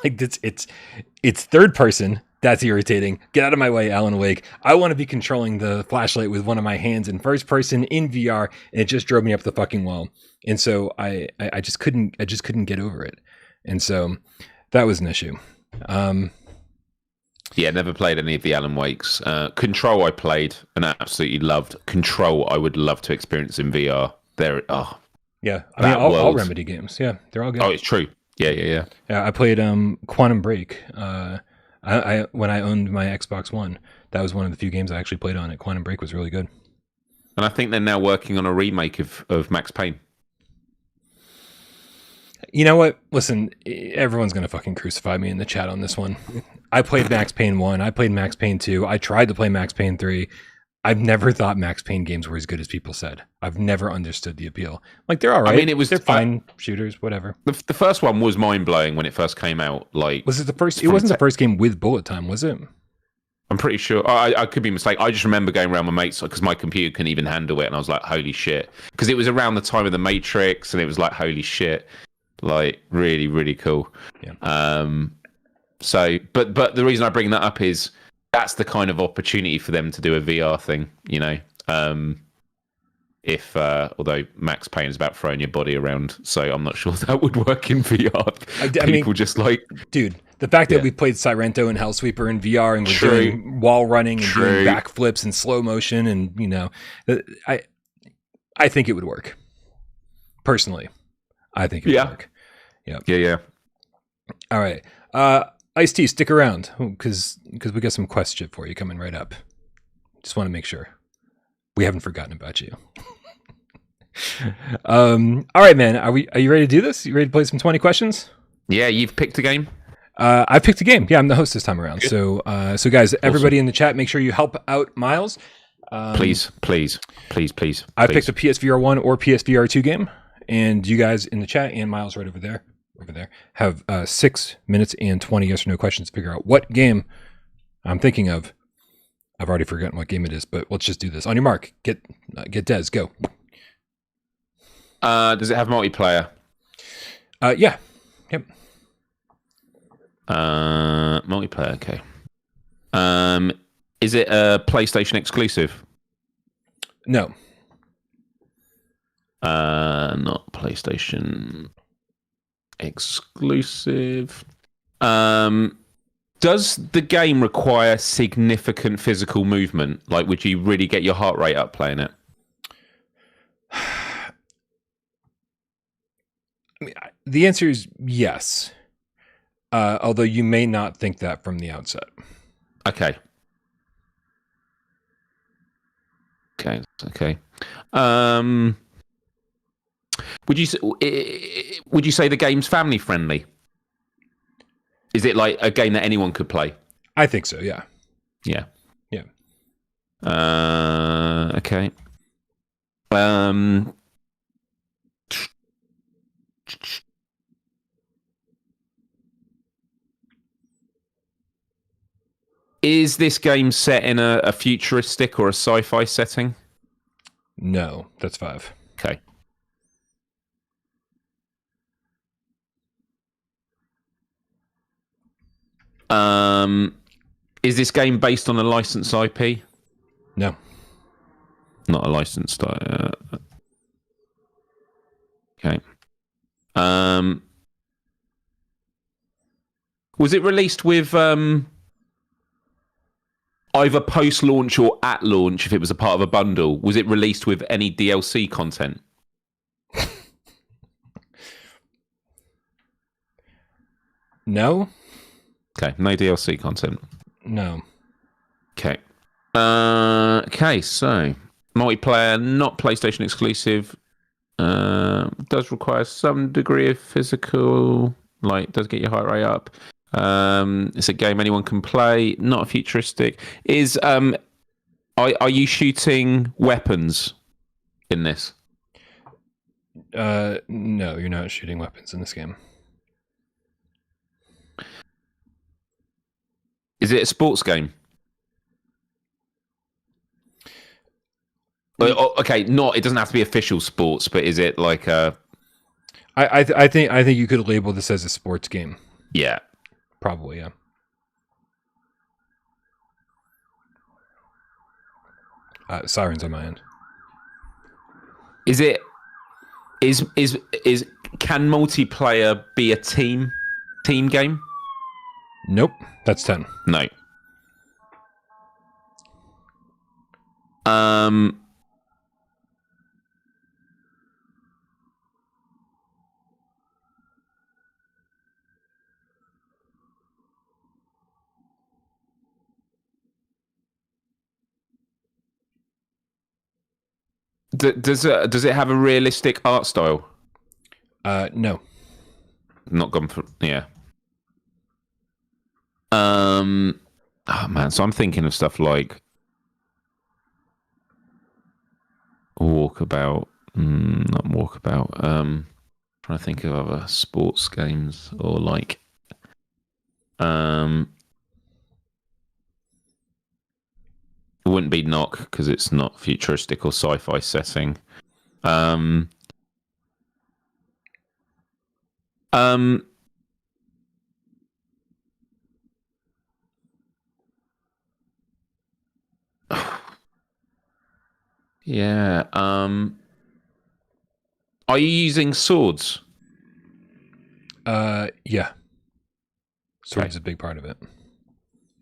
like it's third person. That's irritating. Get out of my way, Alan Wake. I want to be controlling the flashlight with one of my hands in first person in VR, and it just drove me up the fucking wall. And so I just couldn't get over it. And so that was an issue. Yeah, never played any of the Alan Wakes. Control I played and absolutely loved. Control I would love to experience in VR. Yeah, I mean all Remedy games. Yeah, they're all good. Oh, it's true. Yeah. Yeah, I played Quantum Break. I when I owned my Xbox One, that was one of the few games I actually played on it. Quantum Break was really good. And I think they're now working on a remake of Max Payne. You know what? Listen, everyone's going to fucking crucify me in the chat on this one. I played Max Payne 1. I played Max Payne 2. I tried to play Max Payne 3. I've never thought Max Payne games were as good as people said. I've never understood the appeal. Like, they're all right. I mean, they're fine shooters, whatever. The first one was mind-blowing when it first came out. Like, was it the first? It wasn't the first game with bullet time, was it? I'm pretty sure. I could be mistaken. I just remember going around my mates because my computer couldn't even handle it, and I was like, "Holy shit!" Because it was around the time of the Matrix, and it was like, "Holy shit!" Like, really, really cool. Yeah. So, but the reason I bring that up is that's the kind of opportunity for them to do a VR thing, you know. Although Max Payne is about throwing your body around, so I'm not sure that would work in VR. I mean, just like, dude, the fact that we played Sirento and Hellsweeper in VR and we're doing wall running and doing backflips and slow motion, and you know, I think it would work. Personally, I think it would work. Yeah. All right, Ice-T, stick around because we got some quest shit for you coming right up. Just want to make sure we haven't forgotten about you. All right, man. Are you ready to do this? You ready to play some 20 questions? Yeah, you've picked a game. I picked a game. Yeah, I'm the host this time around. Good. So guys, everybody in the chat, make sure you help out Myles. Please. I picked a PSVR1 or PSVR2 game, and you guys in the chat and Myles right over there, have 6 minutes and 20 yes or no questions to figure out what game I'm thinking of. I've already forgotten what game it is, but let's just do this. On your mark, get Des, go. Does it have multiplayer? Yeah. Yep. Multiplayer, okay. Is it a PlayStation exclusive? No. Not PlayStation exclusive. Does the game require significant physical movement? Like, would you really get your heart rate up playing it? I mean, the answer is yes. Although you may not think that from the outset. Okay. Would you say the game's family friendly? Is it like a game that anyone could play? I think so, yeah. Yeah. Okay. Is this game set in a futuristic or a sci-fi setting? No, that's 5. Okay. Is this game based on a licensed IP? No. Not a licensed. Okay. Was it released with either post-launch or at launch? If it was a part of a bundle, was it released with any DLC content? No. Okay, no DLC content. No. Okay. Okay, so multiplayer, not PlayStation exclusive. Does require some degree of physical, like does get your heart rate up. It's a game anyone can play. Not futuristic. Is are you shooting weapons in this? No, you're not shooting weapons in this game. Is it a sports game? Okay, not. It doesn't have to be official sports, but is it like a? I think you could label this as a sports game. Yeah, probably. Yeah. Sirens on my end. Is it? Is can multiplayer be a team game? Nope, that's 10. No. Does it have a realistic art style? No. Not gone for Oh man, so I'm thinking of stuff like Walkabout. Not Walkabout. Trying to think of other sports games or like it wouldn't be Knock because it's not futuristic or sci-fi setting. Yeah. Are you using swords? Yeah. Swords is a big part of it.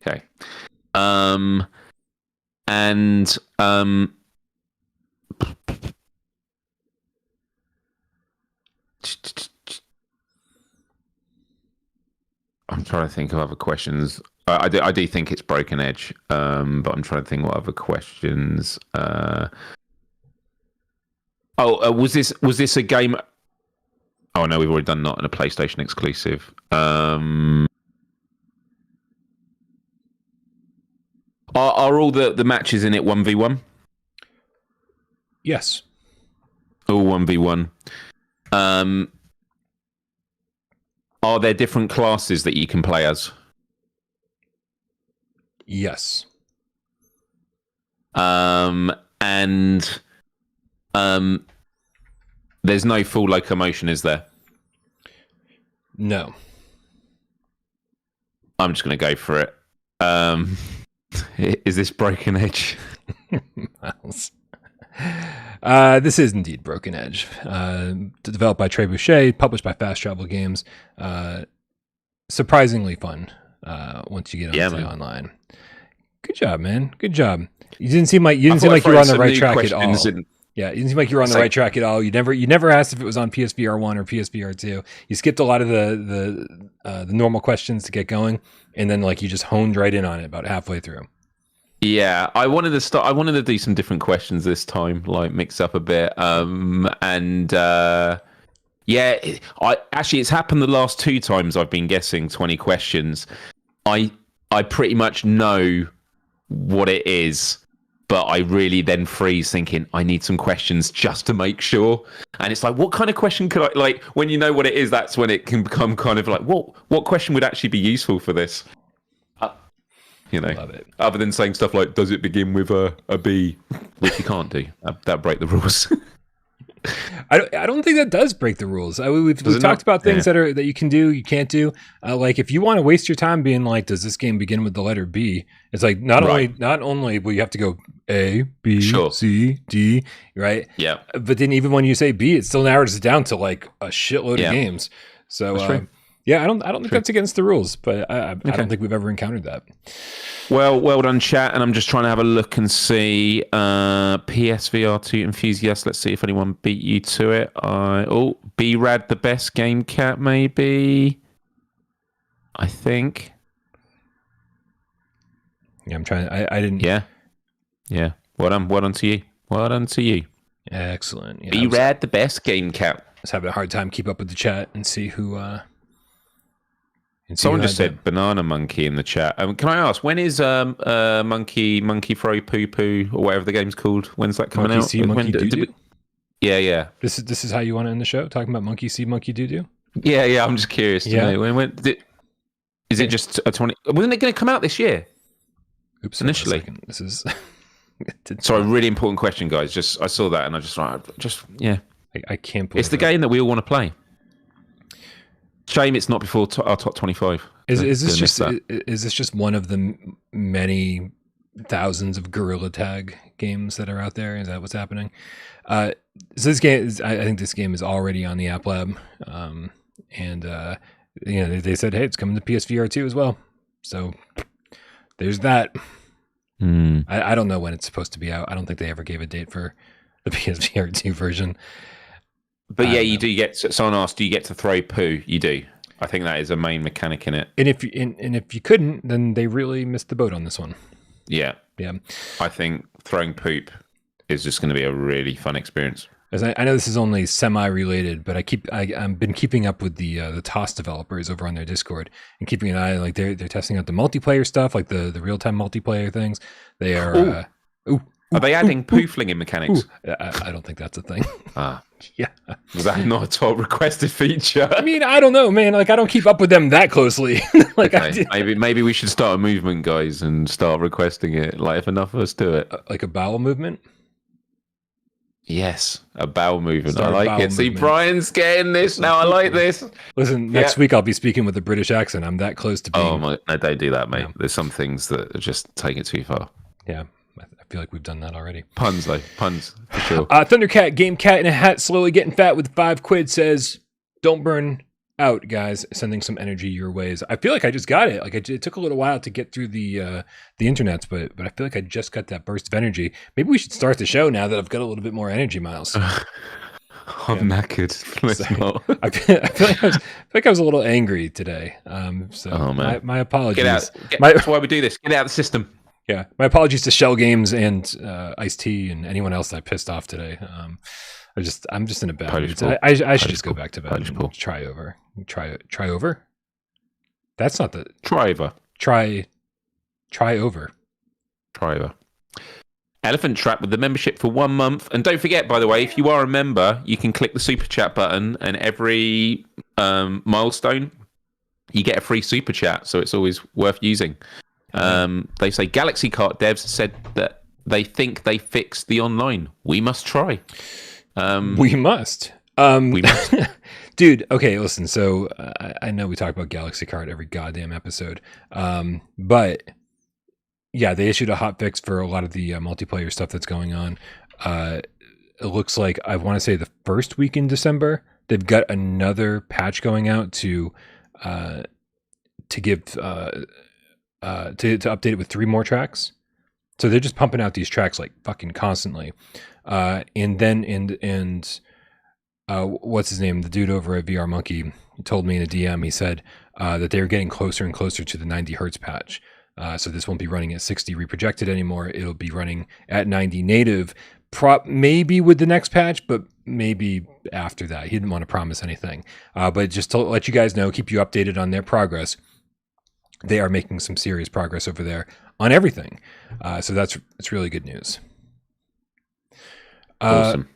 Okay. And I'm trying to think of other questions. I do think it's Broken Edge, but I'm trying to think what other questions. Was this a game? Oh no, we've already done not in a PlayStation exclusive. Are all the matches in it 1v1? Yes. All 1v1. Are there different classes that you can play as? Yes. There's no full locomotion, is there? No. I'm just going to go for it. Is this Broken Edge? Miles. This is indeed Broken Edge. Developed by Trey Boucher, published by Fast Travel Games. Surprisingly fun once you get onto online. Good job, man. Good job. You didn't seem like you were on the right track at all. Yeah, you didn't seem like you were on the right track at all. You never asked if it was on PSVR1 or PSVR2. You skipped a lot of the normal questions to get going, and then like you just honed right in on it about halfway through. Yeah, I wanted to do some different questions this time, like mix up a bit. It's happened the last 2 times I've been guessing 20 questions. I pretty much know what it is, but I really then freeze thinking I need some questions just to make sure. And it's like, what kind of question could I, like, when you know what it is, that's when it can become kind of like, what question would actually be useful for this? Love it. Other than saying stuff like, does it begin with a B? Which you can't do. That'd break the rules. I don't think that does break the ruls. We've talked about things that you can do, you can't do. Like if you want to waste your time being like, does this game begin with the letter B? It's like not only will you have to go A, B, C, D, right? Yeah. But then even when you say B, it still narrows it down to like a shitload of games. So yeah, I don't think that's against the rules, but I don't think we've ever encountered that. Well done, chat. And I'm just trying to have a look and see PSVR2 enthusiasts. Let's see if anyone beat you to it. B-Rad the best game cat, maybe. I think. Yeah, I'm trying. I didn't. Yeah. Yeah. Well done to you. Well done to you. Excellent. Yeah, B-Rad, the best game cat. I was having a hard time keep up with the chat and see who. Someone just said banana monkey in the chat. Can I ask, when is monkey throw poo poo or whatever the game's called? When's that coming out? Monkey doo doo. Yeah. This is how you want to end the show? Talking about monkey see, monkey doo doo. Yeah. I'm just curious to know when. Is it just a 20? Wasn't it going to come out this year? Oops. Initially, this is. Sorry, really important question, guys. I saw that and I I can't believe it's the game that we all want to play. Shame it's not before our top 25. Is this just one of the many thousands of Gorilla Tag games that are out there? Is that what's happening? So this game I think this game is already on the App Lab, and they said, hey, it's coming to PSVR2 as well. So there's that. I don't know when it's supposed to be out. I don't think they ever gave a date for the PSVR2 version. But yeah, you do get. Someone asked, do you get to throw poo? You do. I think that is a main mechanic in it. And if you couldn't, then they really missed the boat on this one. Yeah. I think throwing poop is just going to be a really fun experience. As I know this is only semi-related, but I've been keeping up with the TOS developers over on their Discord and keeping an eye. Like they're testing out the multiplayer stuff, like the real-time multiplayer things. They are. Are they adding poo flinging mechanics? I don't think that's a thing. Yeah. Was that not a top requested feature? I mean, I don't know, man. Like, I don't keep up with them that closely. Like, okay. Maybe we should start a movement, guys, and start requesting it. Like, if enough of us do it. Like a bowel movement? Yes, a bowel movement. Start I like it. movement. See, Brian's getting this now. I like this. Listen, next week I'll be speaking with a British accent. I'm that close to being... Oh, my. No, don't do that, mate. Yeah. There's some things that are just take it too far. Yeah. I feel like we've done that already. Puns, though. Puns, for sure. Thundercat, Game Cat in a Hat, slowly getting fat with £5 says, don't burn out, guys. Sending some energy your ways. I feel like I just got it. Like it took a little while to get through the internets, but I feel like I just got that burst of energy. Maybe we should start the show now that I've got a little bit more energy, Miles. I'm knackered. I feel like I was a little angry today. So my apologies. Get out. That's why we do this. Get out of the system. Yeah, my apologies to Schell Games and Ice-T and anyone else that I pissed off today. I'm just in a bad mood. I should just go back to bed and try over. Try over? That's not the... Try over. Try over. Try over. Elephant Trap with the membership for 1 month. And don't forget, by the way, if you are a member, you can click the super chat button and every milestone, you get a free super chat. So it's always worth using. They say Galaxy Kart devs said that they think they fixed the online. We must try. We must. We must. Dude, okay, listen. So I know we talk about Galaxy Kart every goddamn episode. But yeah, they issued a hot fix for a lot of the multiplayer stuff that's going on. It looks like, I want to say the first week in December, they've got another patch going out to give... to update it with 3 more tracks. So they're just pumping out these tracks like fucking constantly. And what's his name? The dude over at VR Monkey told me in a DM, he said that they were getting closer and closer to the 90 hertz patch. So this won't be running at 60 reprojected anymore. It'll be running at 90 native, maybe with the next patch, but maybe after that. He didn't want to promise anything. But just to let you guys know, keep you updated on their progress. They are making some serious progress over there on everything. So it's really good news. Awesome.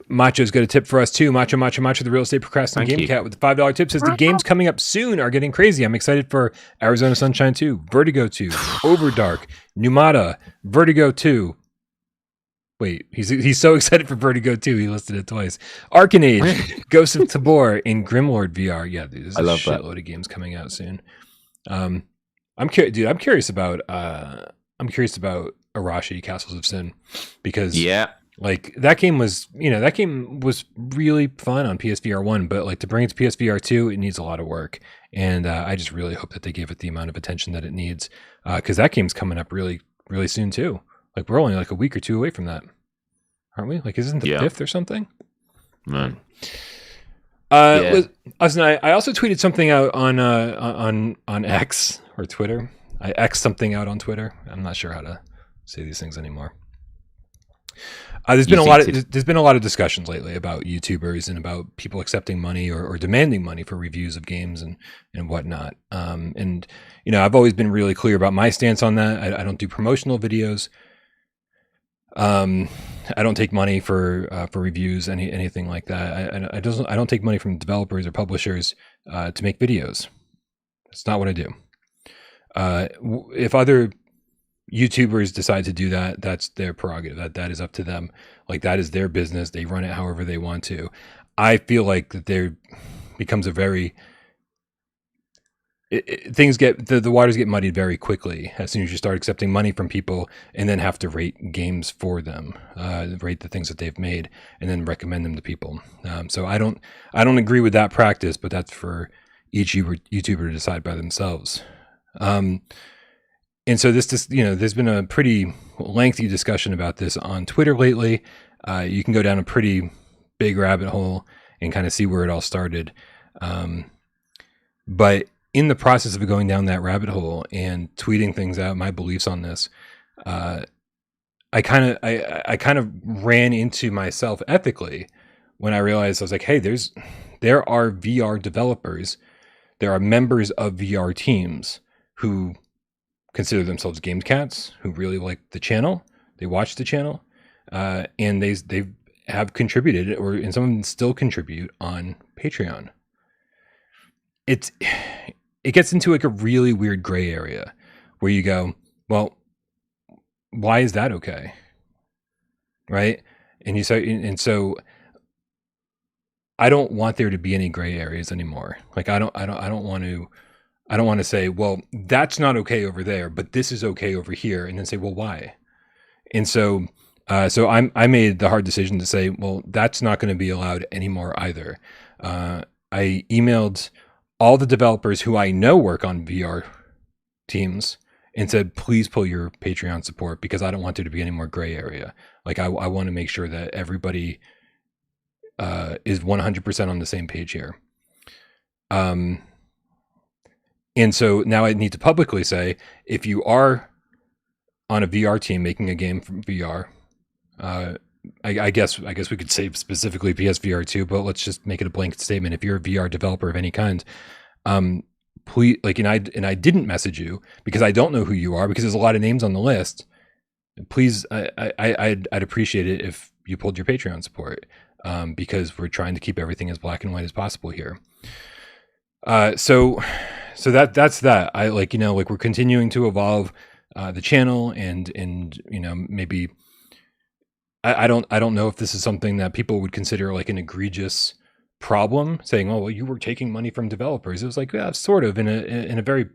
Macho's got a tip for us too. Macho, the real estate procrastinating game cat with the $5 tip says the games coming up soon are getting crazy. I'm excited for Arizona Sunshine 2, Vertigo 2, Overdark, Numata, Vertigo 2. Wait, he's so excited for Vertigo 2, he listed it twice. Arcanage, Ghost of Tabor, and Grimlord VR. Yeah, dude, there's a shitload of games coming out soon. I'm curious about Arashi Castles of Sin, because like that game was really fun on PSVR 1, but like to bring it to PSVR 2, it needs a lot of work, and I just really hope that they give it the amount of attention that it needs, because that game's coming up really really soon too. Like we're only like a week or 2 away from that, aren't we? Like isn't the 5th or something? Man. Listen, I also tweeted something out on X or Twitter. I X'd something out on Twitter. I'm not sure how to say these things anymore. There's been a lot of discussions lately about YouTubers and about people accepting money or demanding money for reviews of games and whatnot. And I've always been really clear about my stance on that. I don't do promotional videos. I don't take money for reviews, anything like that. I don't take money from developers or publishers to make videos. That's not what I do. If other YouTubers decide to do that, that's their prerogative. That is up to them. Like, that is their business. They run it however they want to. I feel like that there becomes a very the waters get muddied very quickly as soon as you start accepting money from people and then have to rate games for them, rate the things that they've made, and then recommend them to people. So I don't agree with that practice, but that's for each YouTuber to decide by themselves. And so there's been a pretty lengthy discussion about this on Twitter lately. You can go down a pretty big rabbit hole and kind of see where it all started. But in the process of going down that rabbit hole and tweeting things out, my beliefs on this, I kind of ran into myself ethically when I realized I was like, hey, there are VR developers, there are members of VR teams who consider themselves games cats, who really like the channel, they watch the channel, and they have contributed, and some of them still contribute on Patreon. It gets into like a really weird gray area where you go, well, why is that okay? Right? And so I don't want there to be any gray areas anymore. Like I don't want to say, well, that's not okay over there, but this is okay over here, and then say, well, why? And so I made the hard decision to say, well, that's not going to be allowed anymore either. I emailed all the developers who I know work on VR teams and said, please pull your Patreon support, because I don't want there to be any more gray area. Like I want to make sure that everybody is 100% on the same page here. And so now I need to publicly say, if you are on a VR team making a game from VR, I guess we could say specifically PSVR2, but let's just make it a blanket statement. If you're a VR developer of any kind, please, and I didn't message you because I don't know who you are, because there's a lot of names on the list. Please, I'd appreciate it if you pulled your Patreon support, because we're trying to keep everything as black and white as possible here. So that's that. We're continuing to evolve the channel, and maybe I don't know if this is something that people would consider like an egregious problem, saying, oh, well, you were taking money from developers. It was like, yeah, sort of in a very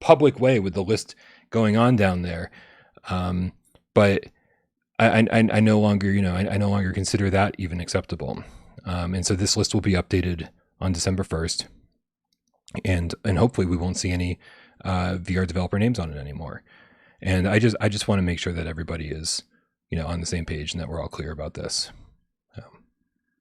public way with the list going on down there. But I no longer, I no longer consider that even acceptable. And so this list will be updated on December 1st. And hopefully we won't see any VR developer names on it anymore. And I just want to make sure that everybody is, on the same page and that we're all clear about this.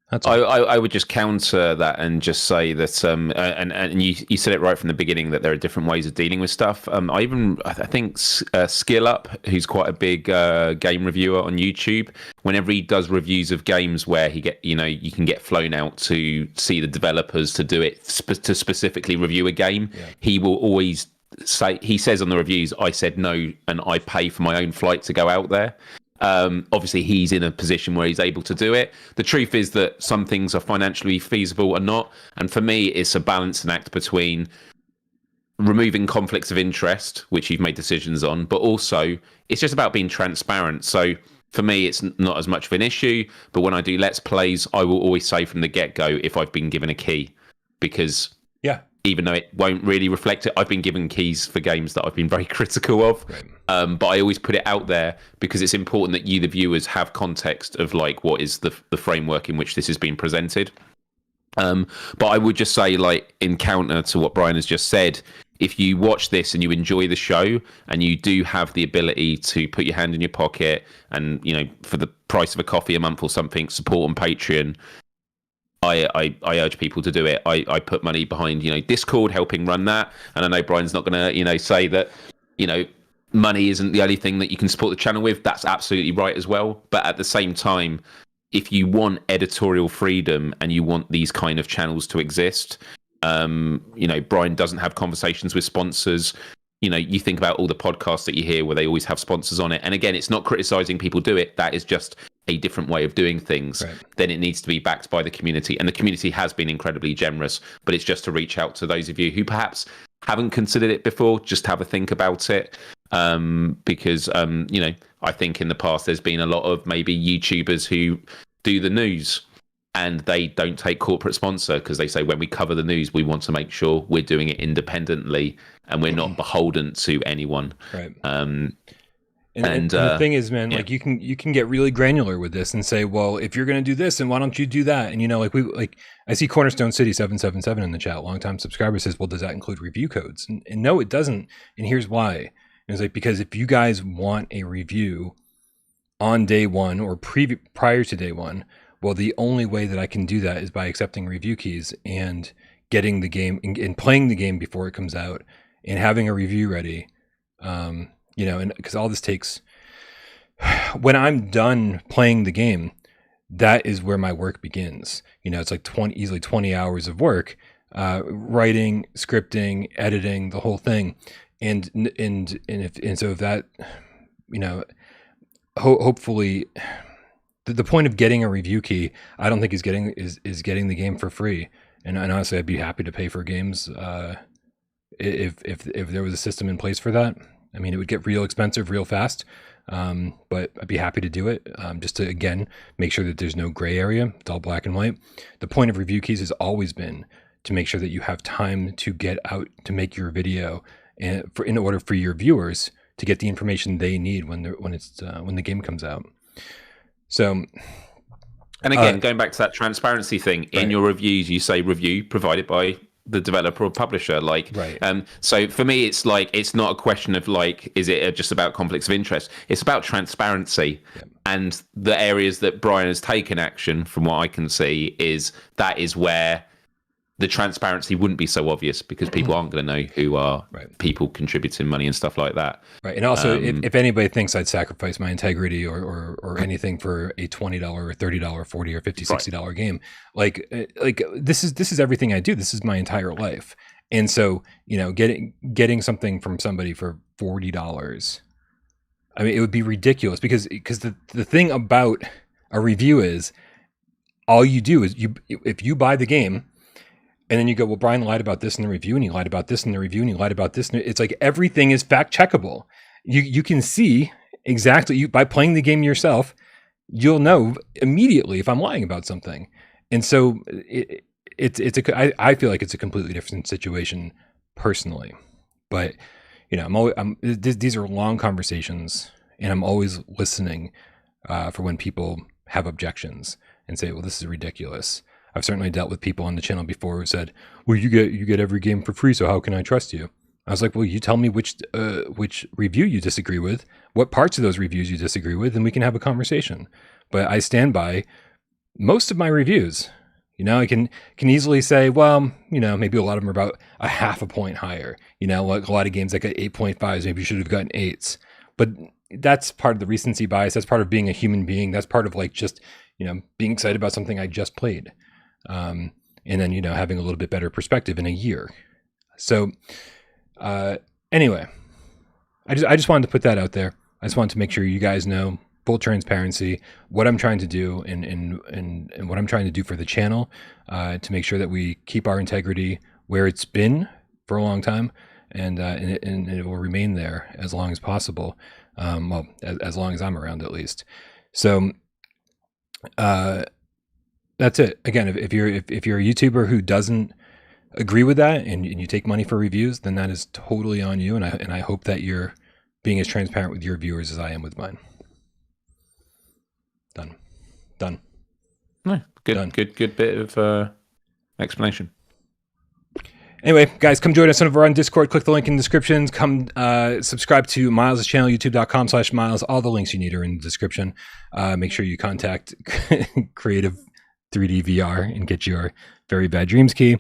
That's all. I would just counter that and just say that, and you said it right from the beginning, that there are different ways of dealing with stuff. I think Skill Up, who's quite a big game reviewer on YouTube, whenever he does reviews of games where you can get flown out to see the developers to do it, to specifically review a game, yeah. He will always say, he says on the reviews, I said no and I pay for my own flight to go out there. Obviously he's in a position where he's able to do it. The truth is that some things are financially feasible or not. And for me, it's a balancing act between removing conflicts of interest, which you've made decisions on, but also it's just about being transparent. So for me, it's not as much of an issue, but when I do Let's Plays, I will always say from the get-go if I've been given a key, because yeah, even though it won't really reflect it, I've been given keys for games that I've been very critical of. Right. But I always put it out there because it's important that you, the viewers, have context of like what is the framework in which this is being presented. But I would just say, like, in counter to what Brian has just said, if you watch this and you enjoy the show and you do have the ability to put your hand in your pocket and, for the price of a coffee a month or something, support on Patreon, I urge people to do it. I put money behind, Discord, helping run that. And I know Brian's not going to, say that, money isn't the only thing that you can support the channel with. That's absolutely right as well. But at the same time, if you want editorial freedom and you want these kind of channels to exist, Brian doesn't have conversations with sponsors. You think about all the podcasts that you hear where they always have sponsors on it. And again, it's not criticizing people do it. That is just a different way of doing things. Right. Then it needs to be backed by the community. And the community has been incredibly generous, but it's just to reach out to those of you who perhaps haven't considered it before, just have a think about it. Because I think in the past there's been a lot of maybe YouTubers who do the news and they don't take corporate sponsor because they say when we cover the news, we want to make sure we're doing it independently and we're not beholden to anyone. Right. And the thing is, man, like you can get really granular with this and say, well, if you're going to do this, and why don't you do that? And I see Cornerstone City 777 in the chat, longtime subscriber, says, well, does that include review codes? And no, it doesn't. And here's why. It's like, because if you guys want a review on day one or prior to day one, well, the only way that I can do that is by accepting review keys and getting the game and playing the game before it comes out and having a review ready. And because all this takes, when I'm done playing the game, that is where my work begins. It's like easily 20 hours of work, writing, scripting, editing, the whole thing. And so if that, hopefully the point of getting a review key, I don't think is getting the game for free. And honestly, I'd be happy to pay for games if there was a system in place for that. I mean, it would get real expensive real fast, but I'd be happy to do it just to, again, make sure that there's no gray area. It's all black and white. The point of review keys has always been to make sure that you have time to get out to make your video, and in order for your viewers to get the information they need when the game comes out. So, and again, going back to that transparency thing, right. In your reviews, you say review provided by the developer or publisher. Right. So for me, it's like, it's not a question of like, is it just about conflicts of interest? It's about transparency. Yep. And the areas that Brian has taken action, from what I can see, is where the transparency wouldn't be so obvious because people aren't going to know who are people contributing money and stuff like that. Right. And also, if anybody thinks I'd sacrifice my integrity or anything for a $20 or $30, $40 or $50, $60 game, like this is everything I do. This is my entire life. And so, getting something from somebody for $40, I mean, it would be ridiculous because the thing about a review is all you do is if you buy the game, and then you go, well, Brian lied about this in the review, and he lied about this in the review, and he lied about this. It's like everything is fact checkable. You can see exactly by playing the game yourself, you'll know immediately if I'm lying about something. And so I feel like it's a completely different situation personally. But these are long conversations, and I'm always listening for when people have objections and say, well, this is ridiculous. I've certainly dealt with people on the channel before who said, well, you get every game for free, so how can I trust you? I was like, well, you tell me which review you disagree with, what parts of those reviews you disagree with, and we can have a conversation. But I stand by most of my reviews. I can easily say, well, maybe a lot of them are about a half a point higher. Like a lot of games that got 8.5s, maybe you should have gotten 8s. But that's part of the recency bias. That's part of being a human being. That's part of like just, being excited about something I just played. And then, having a little bit better perspective in a year. So, anyway, I just wanted to put that out there. I just wanted to make sure you guys know full transparency, what I'm trying to do and what I'm trying to do for the channel, to make sure that we keep our integrity where it's been for a long time, and it will remain there as long as possible. Well, as long as I'm around, at least. So, that's it. Again, if you're a YouTuber who doesn't agree with that and you take money for reviews, then that is totally on you. And I hope that you're being as transparent with your viewers as I am with mine. Done. No, good bit of explanation. Anyway, guys, come join us over on Discord. Click the link in the description. Come subscribe to Myles' channel, youtube.com/Myles. All the links you need are in the description. Make sure you contact Creative 3D VR and get your Very Bad Dreams key.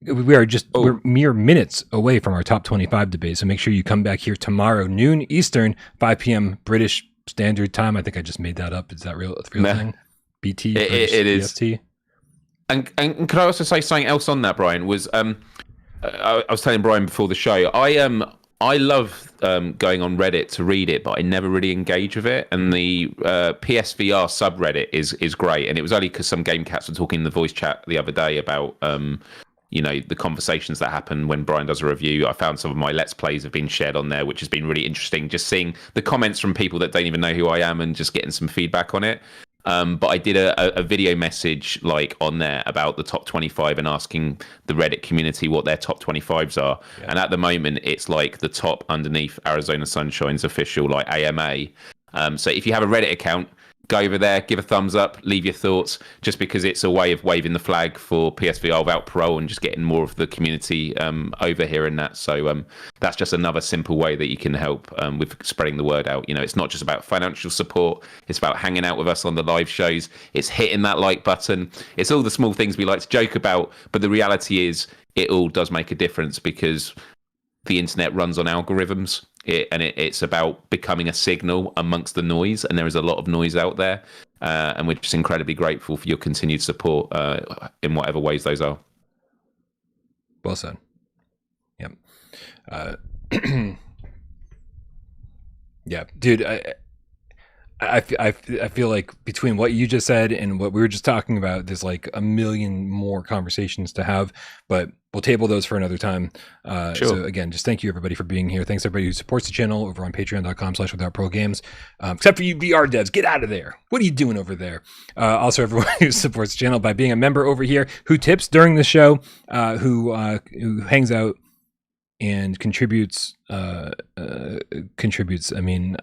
we're mere minutes away from our top 25 debate. So make sure you come back here tomorrow, noon Eastern, 5 p.m. British Standard Time. I think I just made that up. Is that real? It's a real thing? BT? It is. BST? And could I also say something else on that, Brian? Was I was telling Brian before the show, I love going on Reddit to read it, but I never really engage with it. And the PSVR subreddit is great. And it was only because some game cats were talking in the voice chat the other day about the conversations that happen when Brian does a review. I found some of my Let's Plays have been shared on there, which has been really interesting. Just seeing the comments from people that don't even know who I am and just getting some feedback on it. But I did a video message like on there about the top 25 and asking the Reddit community what their top 25s are. Yeah. And at the moment, it's like the top underneath Arizona Sunshine's official like AMA. So if you have a Reddit account, go over there, give a thumbs up, leave your thoughts, just because it's a way of waving the flag for PSVR without Parole and just getting more of the community over here and that. So that's just another simple way that you can help with spreading the word out. It's not just about financial support. It's about hanging out with us on the live shows. It's hitting that like button. It's all the small things we like to joke about. But the reality is it all does make a difference because the internet runs on algorithms. It's about becoming a signal amongst the noise, and there is a lot of noise out there, and we're just incredibly grateful for your continued support in whatever ways those are. Well said. Yep. Yeah, dude. I feel like between what you just said and what we were just talking about, there's like a million more conversations to have, but we'll table those for another time. Sure. So again, just thank you everybody for being here. Thanks everybody who supports the channel over on patreon.com/withoutprogames. Except for you VR devs, get out of there. What are you doing over there? Also everyone who supports the channel by being a member over here, who tips during the show, who hangs out and contributes. I mean,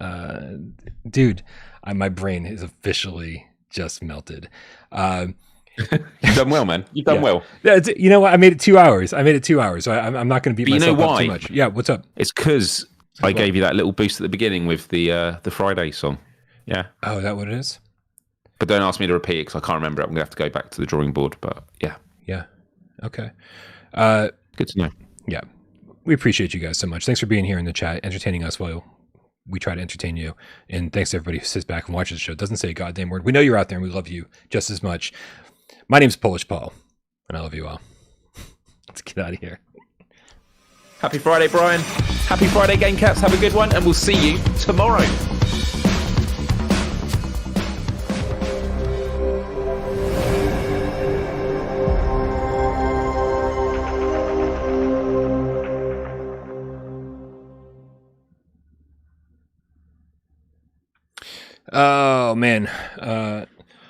dude, my brain is officially just melted. You've done well, man. You've done well. Yeah, you know what? I made it 2 hours. So I'm not going to beat myself up too much. Yeah, what's up? It's because I gave you that little boost at the beginning with the Friday song. Yeah. Oh, is that what it is? But don't ask me to repeat it because I can't remember it. I'm going to have to go back to the drawing board. But yeah. Yeah. Okay. Good to know. Yeah. We appreciate you guys so much. Thanks for being here in the chat, entertaining us while we try to entertain you. And thanks to everybody who sits back and watches the show. Doesn't say a goddamn word. We know you're out there and we love you just as much. My name's Polish Paul, and I love you all. Let's get out of here. Happy Friday, Brian. Happy Friday, Game Cats. Have a good one, and we'll see you tomorrow. Oh man!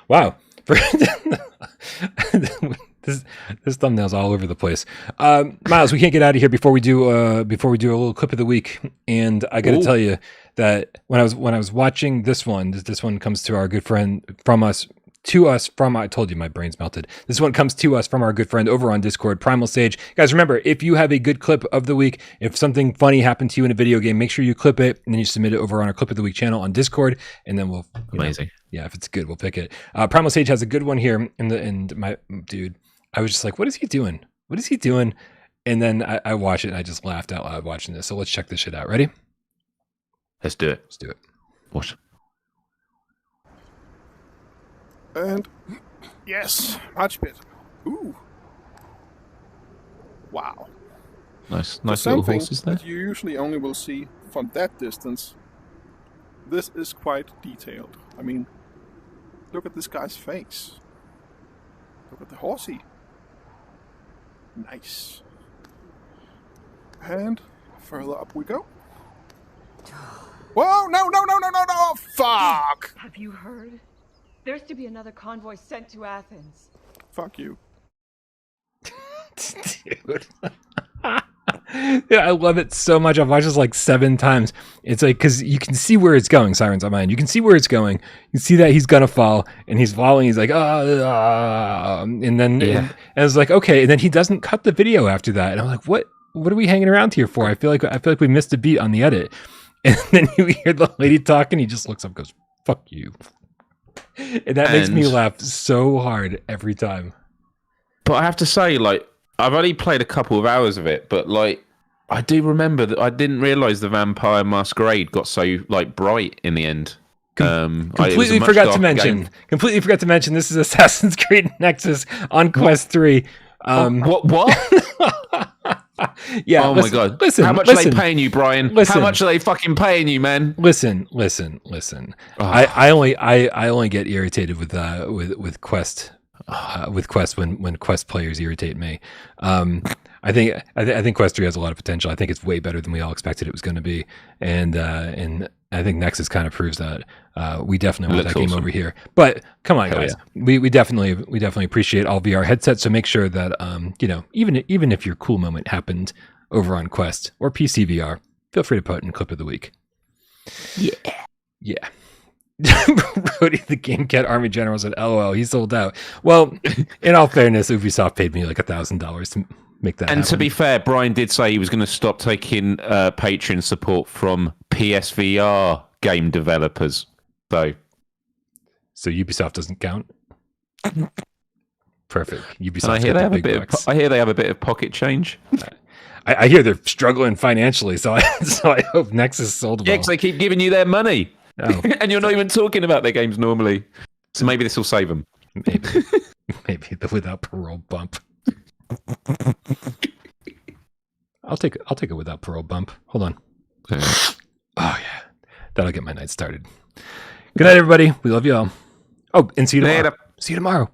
Wow, this thumbnail's all over the place. Myles, we can't get out of here before we do a little clip of the week. And I got to tell you that when I was watching this one comes to our good friend I told you my brain's melted. This one comes to us from our good friend over on Discord, Primal Sage. Guys, remember, if you have a good clip of the week, if something funny happened to you in a video game, make sure you clip it and then you submit it over on our Clip of the Week channel on Discord, and then we'll amazing. Yeah, if it's good, we'll pick it. Primal Sage has a good one here, and my dude, I was just like, what is he doing? What is he doing? And then I watched it and I just laughed out loud watching this. So let's check this shit out. Ready? Let's do it. Let's do it. Watch. And yes, much better. Ooh. Wow. Nice little horses there. That you usually only will see from that distance. This is quite detailed. I mean, look at this guy's face. Look at the horsey. Nice. And further up we go. Whoa, no, fuck! Have you heard? There's to be another convoy sent to Athens. Fuck you. Dude. Yeah, I love it so much. I've watched this like 7 times. It's like, because you can see where it's going, Sirens of Mine. You can see where it's going. You see that he's gonna fall, and he's falling. He's like, and then and it's like, okay. And then he doesn't cut the video after that. And I'm like, what are we hanging around here for? I feel like we missed a beat on the edit. And then you hear the lady talking. He just looks up and goes, fuck you. And that makes me laugh so hard every time. But I have to say, like, I've only played a couple of hours of it, but like I do remember that I didn't realize the Vampire Masquerade got so like bright in the end. Completely forgot to mention. Completely forgot to mention. This is Assassin's Creed Nexus on Quest 3. What? Yeah. Oh my god. Listen. How much are they paying you, Brian? Listen. How much are they fucking paying you, man? Listen. Oh. I only get irritated with Quest. With Quest when Quest players irritate me. I think Quest 3 has a lot of potential. I think it's way better than we all expected it was going to be, and I think Nexus kind of proves that. We definitely want that game over here. But come on, guys, we definitely appreciate all VR headsets. So make sure that even if your cool moment happened over on Quest or PC VR, feel free to put in clip of the week. Yeah. Brody, the Game Cat Army General, said, "LOL, he sold out." Well, in all fairness, Ubisoft paid me like $1,000 to make that. And happen. to be fair, Brian did say he was going to stop taking Patreon support from PSVR game developers. So Ubisoft doesn't count. Perfect. Ubisoft. I hear they have a bit of pocket change. I hear they're struggling financially, so I hope Nexus sold them. Yeah, because they keep giving you their money. Oh. And you're not even talking about their games normally. So maybe this will save them. Maybe the without parole bump. I'll take a without parole bump. Hold on. Oh yeah, that'll get my night started. Good night, everybody. We love you all. Oh, and see you tomorrow. See you tomorrow.